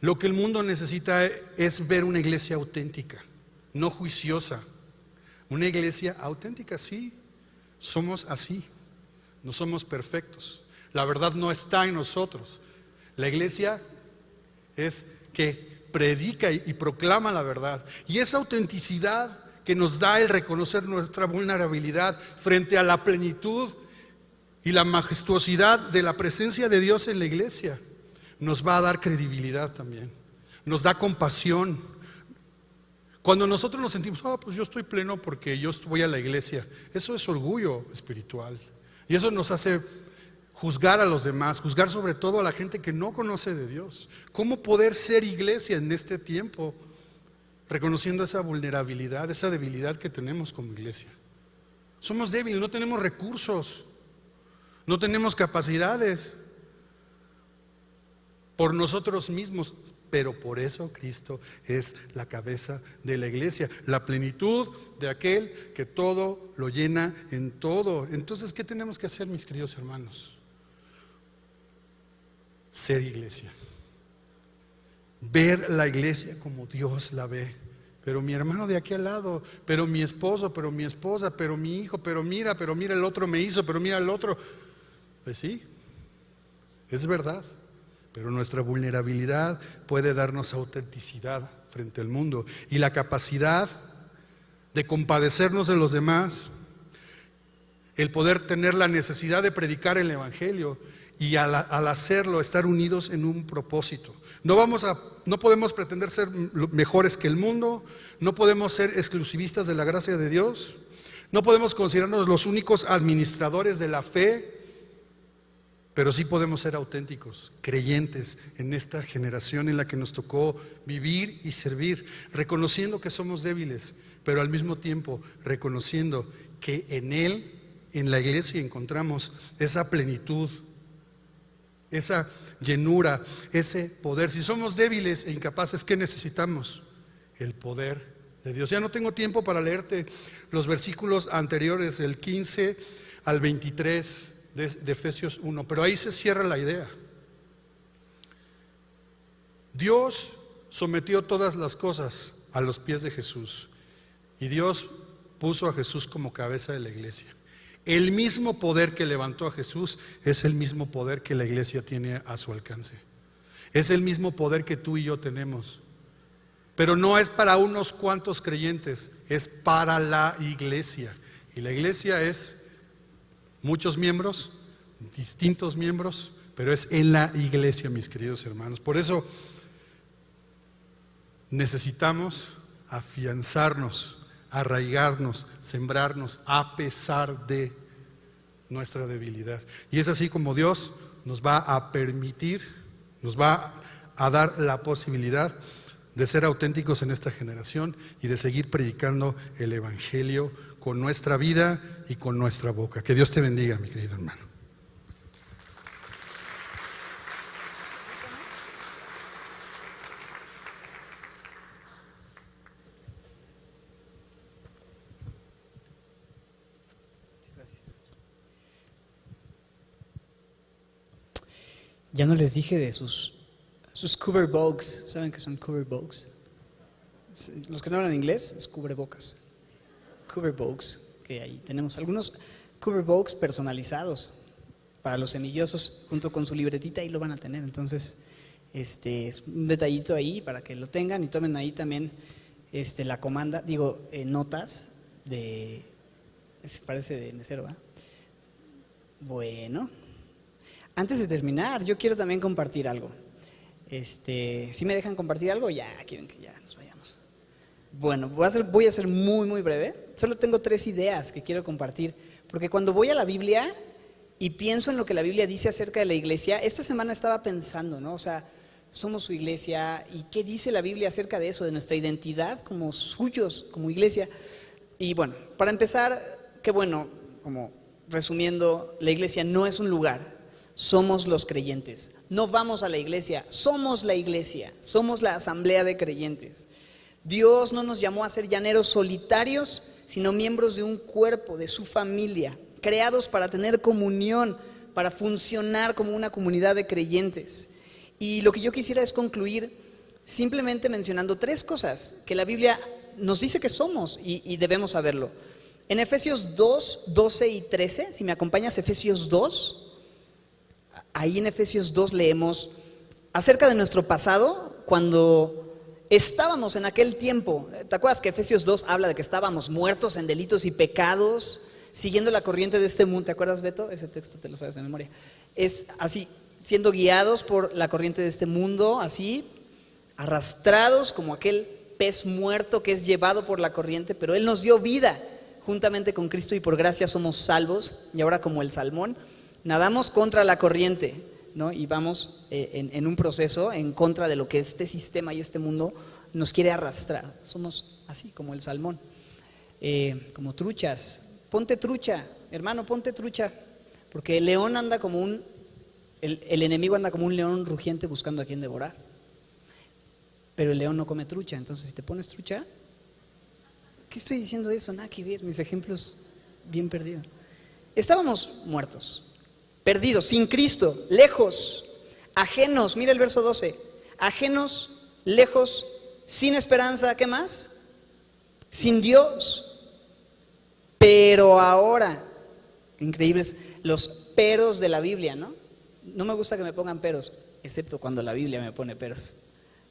Lo que el mundo necesita es ver una iglesia auténtica, no juiciosa. Una iglesia auténtica, sí, somos así, no somos perfectos. La verdad no está en nosotros. La iglesia es que predica y proclama la verdad. Y esa autenticidad que nos da el reconocer nuestra vulnerabilidad frente a la plenitud y la majestuosidad de la presencia de Dios en la iglesia, nos va a dar credibilidad también. Nos da compasión. Cuando nosotros nos sentimos, pues yo estoy pleno porque yo voy a la iglesia, eso es orgullo espiritual. Y eso nos hace juzgar a los demás, juzgar sobre todo a la gente que no conoce de Dios. ¿Cómo poder ser iglesia en este tiempo? Reconociendo esa vulnerabilidad, esa debilidad que tenemos como iglesia. Somos débiles, no tenemos recursos, no tenemos capacidades por nosotros mismos, pero por eso Cristo es la cabeza de la iglesia, la plenitud de aquel que todo lo llena en todo. Entonces, ¿qué tenemos que hacer, mis queridos hermanos? Ser iglesia, ver la iglesia como Dios la ve. Pero mi hermano de aquí al lado, pero mi esposo, pero mi esposa, pero mi hijo, pero mira el otro me hizo, pero mira el otro. Pues sí, es verdad, pero nuestra vulnerabilidad puede darnos autenticidad frente al mundo y la capacidad de compadecernos de los demás, el poder tener la necesidad de predicar el Evangelio y al hacerlo estar unidos en un propósito. No podemos pretender ser mejores que el mundo, no podemos ser exclusivistas de la gracia de Dios, no podemos considerarnos los únicos administradores de la fe, pero sí podemos ser auténticos, creyentes en esta generación en la que nos tocó vivir y servir, reconociendo que somos débiles, pero al mismo tiempo reconociendo que en Él, en la iglesia, encontramos esa plenitud, esa llenura, ese poder. Si somos débiles e incapaces, ¿qué necesitamos? El poder de Dios. Ya no tengo tiempo para leerte los versículos anteriores, el 15 al 23 de Efesios 1, pero ahí se cierra la idea. Dios sometió todas las cosas a los pies de Jesús y Dios puso a Jesús como cabeza de la iglesia. El mismo poder que levantó a Jesús es el mismo poder que la iglesia tiene a su alcance. Es el mismo poder que tú y yo tenemos. Pero no es para unos cuantos creyentes, es para la iglesia. Y la iglesia es muchos miembros, distintos miembros, pero es en la iglesia, mis queridos hermanos. Por eso necesitamos afianzarnos, arraigarnos, sembrarnos a pesar de nuestra debilidad. Y es así como Dios nos va a permitir, nos va a dar la posibilidad de ser auténticos en esta generación y de seguir predicando el Evangelio con nuestra vida y con nuestra boca. Que Dios te bendiga, mi querido hermano. Ya no les dije de sus cover bogs. ¿Saben qué son cover bogs? Los que no hablan inglés es cubrebocas. Cover bogs, que ahí tenemos algunos cover bogs personalizados para los semillosos, junto con su libretita, ahí lo van a tener. Entonces, es un detallito ahí para que lo tengan y tomen ahí también la comanda, notas de, parece de mesero, ¿verdad? Bueno, antes de terminar, yo quiero también compartir algo. ¿Sí me dejan compartir algo? Ya, quieren que ya nos vayamos. Bueno, voy a ser muy, muy breve. Solo tengo 3 ideas que quiero compartir. Porque cuando voy a la Biblia y pienso en lo que la Biblia dice acerca de la iglesia, esta semana estaba pensando, ¿no? O sea, somos su iglesia y qué dice la Biblia acerca de eso, de nuestra identidad como suyos, como iglesia. Y bueno, para empezar, qué bueno, como resumiendo, la iglesia no es un lugar, somos los creyentes. No vamos a la iglesia, somos la iglesia, somos la asamblea de creyentes. Dios no nos llamó a ser llaneros solitarios, sino miembros de un cuerpo, de su familia, creados para tener comunión, para funcionar como una comunidad de creyentes. Y lo que yo quisiera es concluir simplemente mencionando 3 cosas que la Biblia nos dice que somos y debemos saberlo. En Efesios 2, 12 y 13, si me acompañas, Efesios 2, ahí en Efesios 2 leemos acerca de nuestro pasado, cuando estábamos en aquel tiempo. ¿Te acuerdas que Efesios 2 habla de que estábamos muertos en delitos y pecados, siguiendo la corriente de este mundo? ¿Te acuerdas, Beto? Ese texto te lo sabes de memoria. Es así, siendo guiados por la corriente de este mundo, así, arrastrados como aquel pez muerto que es llevado por la corriente, pero Él nos dio vida juntamente con Cristo y por gracia somos salvos. Y ahora, como el salmón, nadamos contra la corriente, ¿no? Y vamos en un proceso en contra de lo que este sistema y este mundo nos quiere arrastrar. Somos así como el salmón, como truchas. Ponte trucha, hermano, ponte trucha, porque el león anda como el enemigo anda como un león rugiente buscando a quien devorar. Pero el león no come trucha, entonces si te pones trucha, ¿qué estoy diciendo de eso? Nada que ver, mis ejemplos bien perdidos. Estábamos muertos, perdidos, sin Cristo, lejos, ajenos, mira el verso 12, ajenos, lejos, sin esperanza, ¿qué más? Sin Dios. Pero ahora, increíbles los peros de la Biblia, ¿no? No me gusta que me pongan peros, excepto cuando la Biblia me pone peros.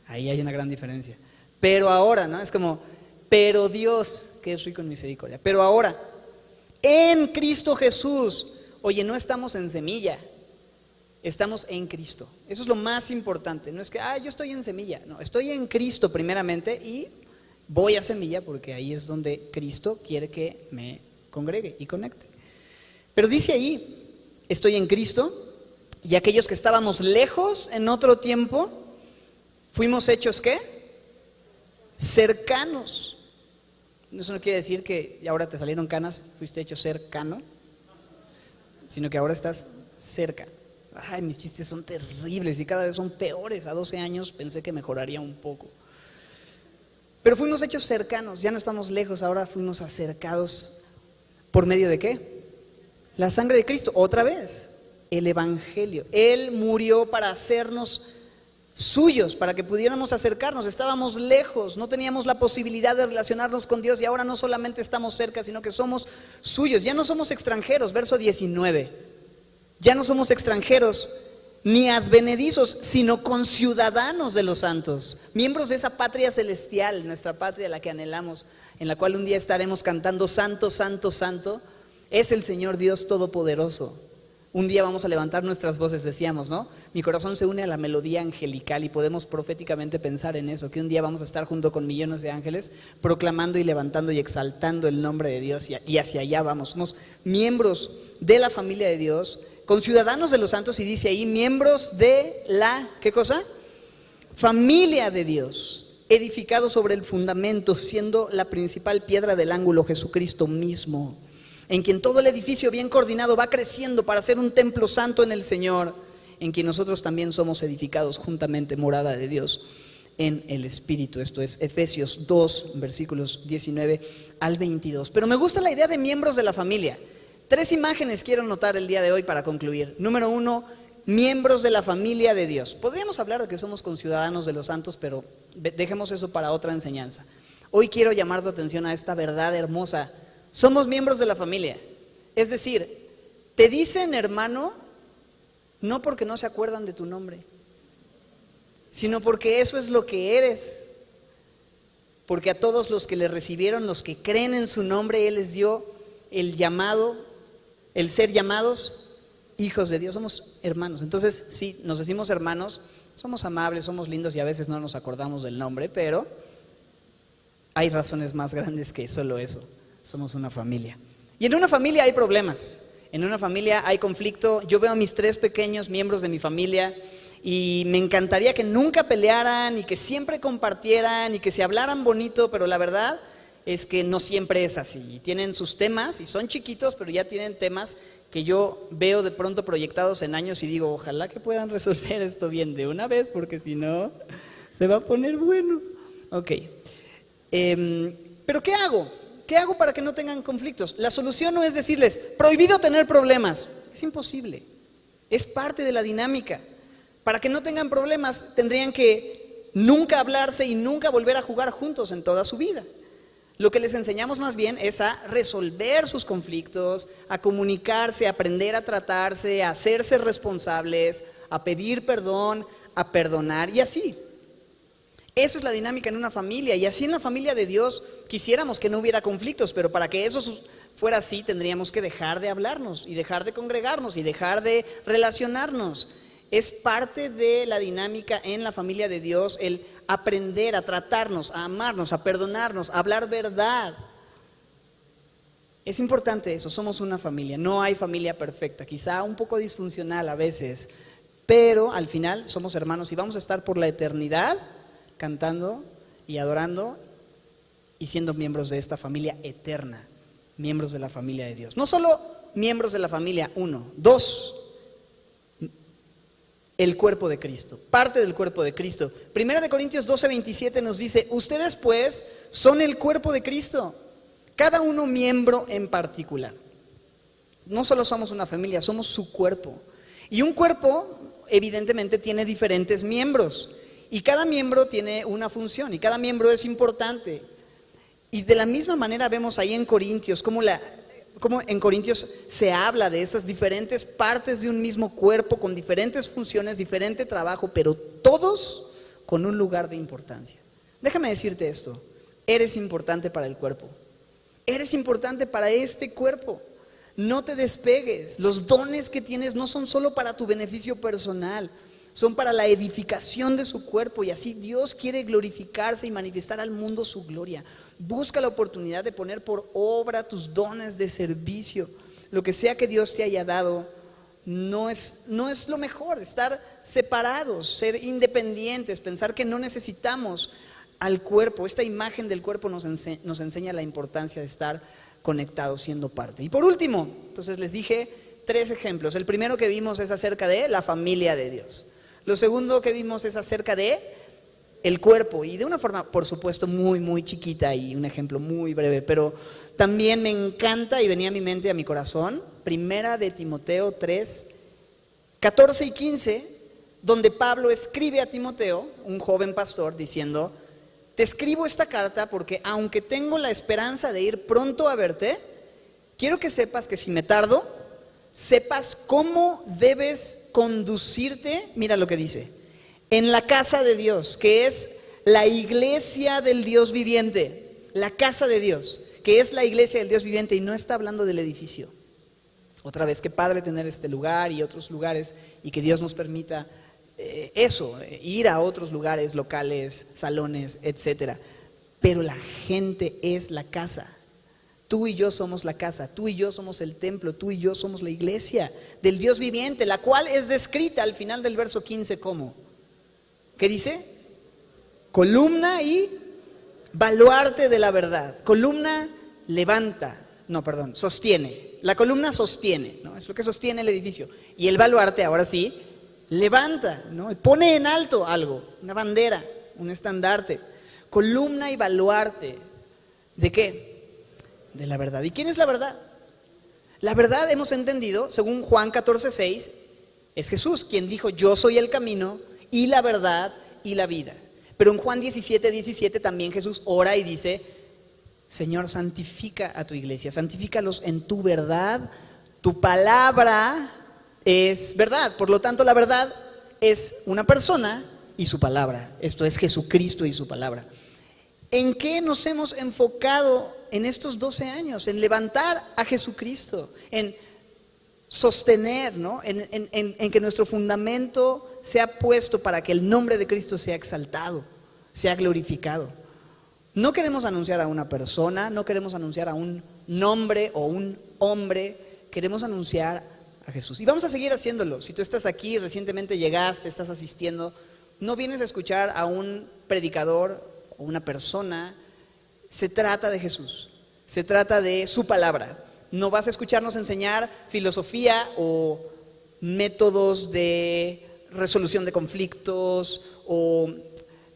Ahí hay una gran diferencia. Pero ahora, ¿no? Es como, pero Dios, que es rico en misericordia. Pero ahora, en Cristo Jesús. Oye, no estamos en semilla, estamos en Cristo. Eso es lo más importante. No es que, yo estoy en semilla. No, estoy en Cristo primeramente y voy a semilla porque ahí es donde Cristo quiere que me congregue y conecte. Pero dice ahí, estoy en Cristo, y aquellos que estábamos lejos en otro tiempo, fuimos hechos, ¿qué? Cercanos. Eso no quiere decir que ahora te salieron canas, fuiste hecho cercano, sino que ahora estás cerca. Ay, mis chistes son terribles y cada vez son peores. A 12 años pensé que mejoraría un poco. Pero fuimos hechos cercanos, ya no estamos lejos, ahora fuimos acercados. ¿Por medio de qué? La sangre de Cristo, otra vez, el Evangelio. Él murió para hacernos suyos, para que pudiéramos acercarnos. Estábamos lejos, no teníamos la posibilidad de relacionarnos con Dios y ahora no solamente estamos cerca, sino que somos suyos. Ya no somos extranjeros, verso 19. Ya no somos extranjeros ni advenedizos, sino conciudadanos de los santos, miembros de esa patria celestial, nuestra patria, la que anhelamos, en la cual un día estaremos cantando santo, santo, santo, es el Señor Dios Todopoderoso. Un día vamos a levantar nuestras voces, decíamos, ¿no? Mi corazón se une a la melodía angelical y podemos proféticamente pensar en eso, que un día vamos a estar junto con millones de ángeles proclamando y levantando y exaltando el nombre de Dios y hacia allá vamos. Somos miembros de la familia de Dios, conciudadanos de los santos, y dice ahí, miembros de la, ¿qué cosa? Familia de Dios, edificados sobre el fundamento, siendo la principal piedra del ángulo Jesucristo mismo, en quien todo el edificio bien coordinado va creciendo para ser un templo santo en el Señor, en quien nosotros también somos edificados juntamente, morada de Dios en el Espíritu. Esto es Efesios 2, versículos 19 al 22. Pero me gusta la idea de miembros de la familia. 3 imágenes quiero notar el día de hoy para concluir. Número 1, miembros de la familia de Dios. Podríamos hablar de que somos conciudadanos de los santos, pero dejemos eso para otra enseñanza. Hoy quiero llamar tu atención a esta verdad hermosa. Somos miembros de la familia. Es decir, te dicen hermano no porque no se acuerdan de tu nombre, sino porque eso es lo que eres. Porque a todos los que le recibieron, los que creen en su nombre, Él les dio el llamado, el ser llamados hijos de Dios. Somos hermanos. Entonces, sí, nos decimos hermanos, somos amables, somos lindos y a veces no nos acordamos del nombre, pero hay razones más grandes que solo eso. Somos una familia. Y en una familia hay problemas, en una familia hay conflicto. Yo veo a mis 3 pequeños miembros de mi familia y me encantaría que nunca pelearan y que siempre compartieran y que se hablaran bonito, pero la verdad es que no siempre es así. Tienen sus temas y son chiquitos, pero ya tienen temas que yo veo de pronto proyectados en años y digo, ojalá que puedan resolver esto bien de una vez, porque si no, se va a poner bueno. Ok. ¿Pero qué hago? ¿Qué hago para que no tengan conflictos? La solución no es decirles, prohibido tener problemas. Es imposible. Es parte de la dinámica. Para que no tengan problemas, tendrían que nunca hablarse y nunca volver a jugar juntos en toda su vida. Lo que les enseñamos más bien es a resolver sus conflictos, a comunicarse, a aprender a tratarse, a hacerse responsables, a pedir perdón, a perdonar y así. Eso es la dinámica en una familia, y así en la familia de Dios quisiéramos que no hubiera conflictos, pero para que eso fuera así tendríamos que dejar de hablarnos y dejar de congregarnos y dejar de relacionarnos. Es parte de la dinámica en la familia de Dios el aprender a tratarnos, a amarnos, a perdonarnos, a hablar verdad. Es importante eso, somos una familia, no hay familia perfecta, quizá un poco disfuncional a veces, pero al final somos hermanos y vamos a estar por la eternidad cantando y adorando y siendo miembros de esta familia eterna, miembros de la familia de Dios. No solo miembros de la familia, 1, 2, el cuerpo de Cristo, parte del cuerpo de Cristo. Primera de Corintios 12:27 nos dice, ustedes pues son el cuerpo de Cristo, cada uno miembro en particular. No solo somos una familia, somos su cuerpo. Y un cuerpo evidentemente tiene diferentes miembros, y cada miembro tiene una función, y cada miembro es importante. Y de la misma manera vemos ahí en Corintios cómo en Corintios se habla de esas diferentes partes de un mismo cuerpo con diferentes funciones, diferente trabajo, pero todos con un lugar de importancia. Déjame decirte esto, eres importante para el cuerpo, eres importante para este cuerpo. No te despegues, los dones que tienes no son solo para tu beneficio personal, son para la edificación de su cuerpo, y así Dios quiere glorificarse y manifestar al mundo su gloria. Busca la oportunidad de poner por obra tus dones de servicio. Lo que sea que Dios te haya dado no es lo mejor. Estar separados, ser independientes, pensar que no necesitamos al cuerpo. Esta imagen del cuerpo nos enseña la importancia de estar conectados, siendo parte. Y por último, entonces les dije 3 ejemplos. El primero que vimos es acerca de la familia de Dios. Lo segundo que vimos es acerca de el cuerpo, y de una forma, por supuesto, muy, muy chiquita y un ejemplo muy breve, pero también me encanta y venía a mi mente, a mi corazón, Primera de Timoteo 3, 14 y 15, donde Pablo escribe a Timoteo, un joven pastor, diciendo, te escribo esta carta porque aunque tengo la esperanza de ir pronto a verte, quiero que sepas que si me tardo, sepas cómo debes conducirte, mira lo que dice, en la casa de Dios, que es la iglesia del Dios viviente, la casa de Dios, que es la iglesia del Dios viviente, y no está hablando del edificio. Otra vez, qué padre tener este lugar y otros lugares, y que Dios nos permita ir a otros lugares, locales, salones, etcétera. Pero la gente es la casa. Tú y yo somos la casa, tú y yo somos el templo, tú y yo somos la iglesia del Dios viviente, la cual es descrita al final del verso 15 como, ¿qué dice? Columna y baluarte de la verdad. Columna sostiene. La columna sostiene, ¿no? Es lo que sostiene el edificio. Y el baluarte, ahora sí, levanta, ¿no? Y pone en alto algo, una bandera, un estandarte. Columna y baluarte. ¿De qué? De la verdad. ¿Y quién es la verdad? La verdad, hemos entendido, según Juan 14:6, es Jesús quien dijo, yo soy el camino y la verdad y la vida. Pero en Juan 17:17 también Jesús ora y dice, Señor, santifica a tu iglesia, santifícalos en tu verdad, tu palabra es verdad. Por lo tanto, la verdad es una persona y su palabra. Esto es Jesucristo y su palabra. ¿En qué nos hemos enfocado en estos 12 años? En levantar a Jesucristo, en sostener, ¿no? En que nuestro fundamento sea puesto para que el nombre de Cristo sea exaltado, sea glorificado. No queremos anunciar a una persona, no queremos anunciar a un nombre o un hombre, queremos anunciar a Jesús. Y vamos a seguir haciéndolo. Si tú estás aquí, recientemente llegaste, estás asistiendo, no vienes a escuchar a un predicador o una persona. Se trata de Jesús, se trata de su palabra. No vas a escucharnos enseñar filosofía o métodos de resolución de conflictos o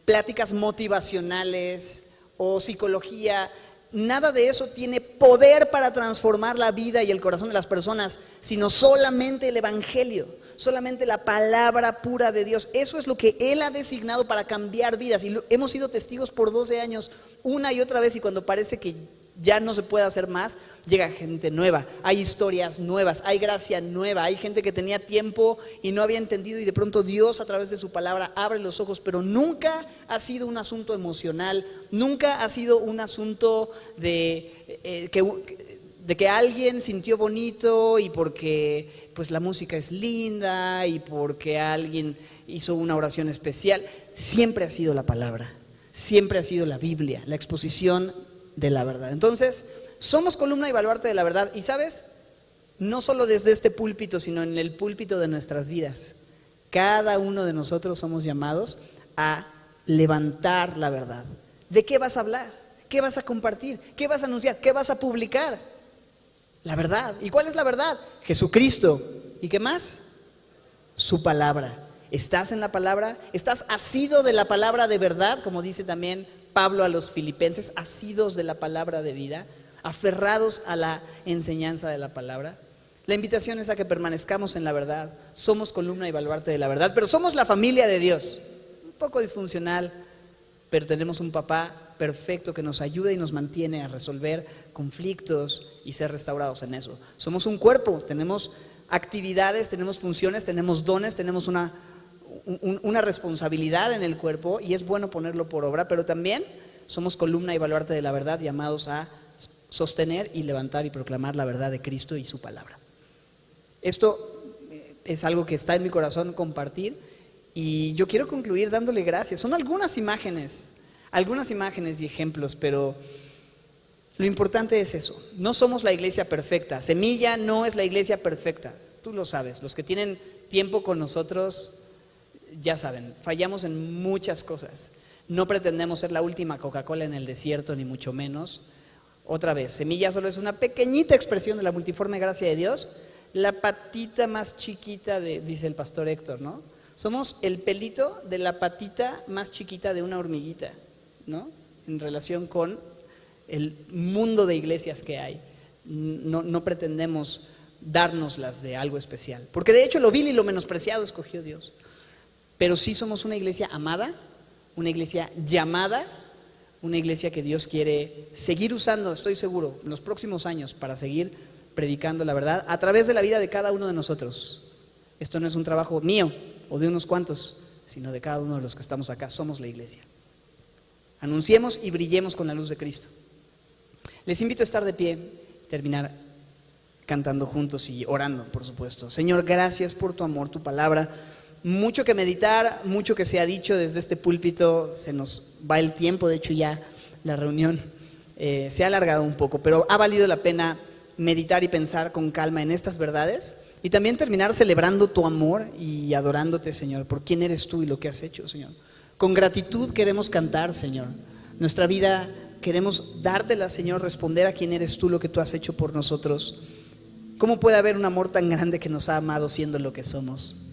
pláticas motivacionales o psicología. Nada de eso tiene poder para transformar la vida y el corazón de las personas, sino solamente el Evangelio, solamente la palabra pura de Dios. Eso es lo que Él ha designado para cambiar vidas. Y hemos sido testigos por 12 años, una y otra vez, y cuando parece que ya no se puede hacer más, llega gente nueva, hay historias nuevas, hay gracia nueva, hay gente que tenía tiempo y no había entendido, y de pronto Dios a través de su palabra abre los ojos. Pero nunca ha sido un asunto emocional, nunca ha sido un asunto de que alguien sintió bonito y porque pues la música es linda y porque alguien hizo una oración especial. Siempre ha sido la palabra, siempre ha sido la Biblia, la exposición de la verdad. Entonces, somos columna y baluarte de la verdad. Y sabes, no solo desde este púlpito, sino en el púlpito de nuestras vidas. Cada uno de nosotros somos llamados a levantar la verdad. ¿De qué vas a hablar? ¿Qué vas a compartir? ¿Qué vas a anunciar? ¿Qué vas a publicar? La verdad. ¿Y cuál es la verdad? Jesucristo. ¿Y qué más? Su palabra. ¿Estás en la palabra? ¿Estás asido de la palabra de verdad? Como dice también Pablo a los filipenses, asidos de la palabra de vida, aferrados a la enseñanza de la palabra. La invitación es a que permanezcamos en la verdad. Somos columna y baluarte de la verdad, pero somos la familia de Dios. Un poco disfuncional, pero tenemos un papá perfecto que nos ayuda y nos mantiene a resolver conflictos y ser restaurados en eso. Somos un cuerpo, tenemos actividades, tenemos funciones, tenemos dones, tenemos una responsabilidad en el cuerpo, y es bueno ponerlo por obra, pero también somos columna y baluarte de la verdad, llamados a sostener y levantar y proclamar la verdad de Cristo y su palabra. Esto es algo que está en mi corazón compartir, y yo quiero concluir dándole gracias. Son algunas imágenes y ejemplos, pero lo importante es eso. No somos la iglesia perfecta. Semilla no es la iglesia perfecta, tú lo sabes. Los que tienen tiempo con nosotros ya saben, fallamos en muchas cosas. No pretendemos ser la última Coca-Cola en el desierto, ni mucho menos. Otra vez, Semilla solo es una pequeñita expresión de la multiforme gracia de Dios, la patita más chiquita dice el pastor Héctor, ¿no? Somos el pelito de la patita más chiquita de una hormiguita, ¿no? En relación con el mundo de iglesias que hay. No pretendemos dárnoslas de algo especial, porque de hecho lo vil y lo menospreciado escogió Dios. Pero sí somos una iglesia amada, una iglesia llamada, una iglesia que Dios quiere seguir usando, estoy seguro, en los próximos años, para seguir predicando la verdad a través de la vida de cada uno de nosotros. Esto no es un trabajo mío o de unos cuantos, sino de cada uno de los que estamos acá. Somos la iglesia. Anunciemos y brillemos con la luz de Cristo. Les invito a estar de pie, terminar cantando juntos y orando, por supuesto. Señor, gracias por tu amor, tu palabra. Mucho que meditar, mucho que se ha dicho desde este púlpito. Se nos va el tiempo, de hecho ya la reunión se ha alargado un poco, pero ha valido la pena meditar y pensar con calma en estas verdades, y también terminar celebrando tu amor y adorándote, Señor, por quién eres tú y lo que has hecho, Señor. Con gratitud queremos cantar, Señor. Nuestra vida queremos dártela, Señor, responder a quién eres tú, lo que tú has hecho por nosotros. ¿Cómo puede haber un amor tan grande que nos ha amado siendo lo que somos?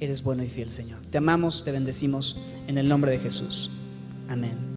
Eres bueno y fiel, Señor. Te amamos, te bendecimos en el nombre de Jesús. Amén.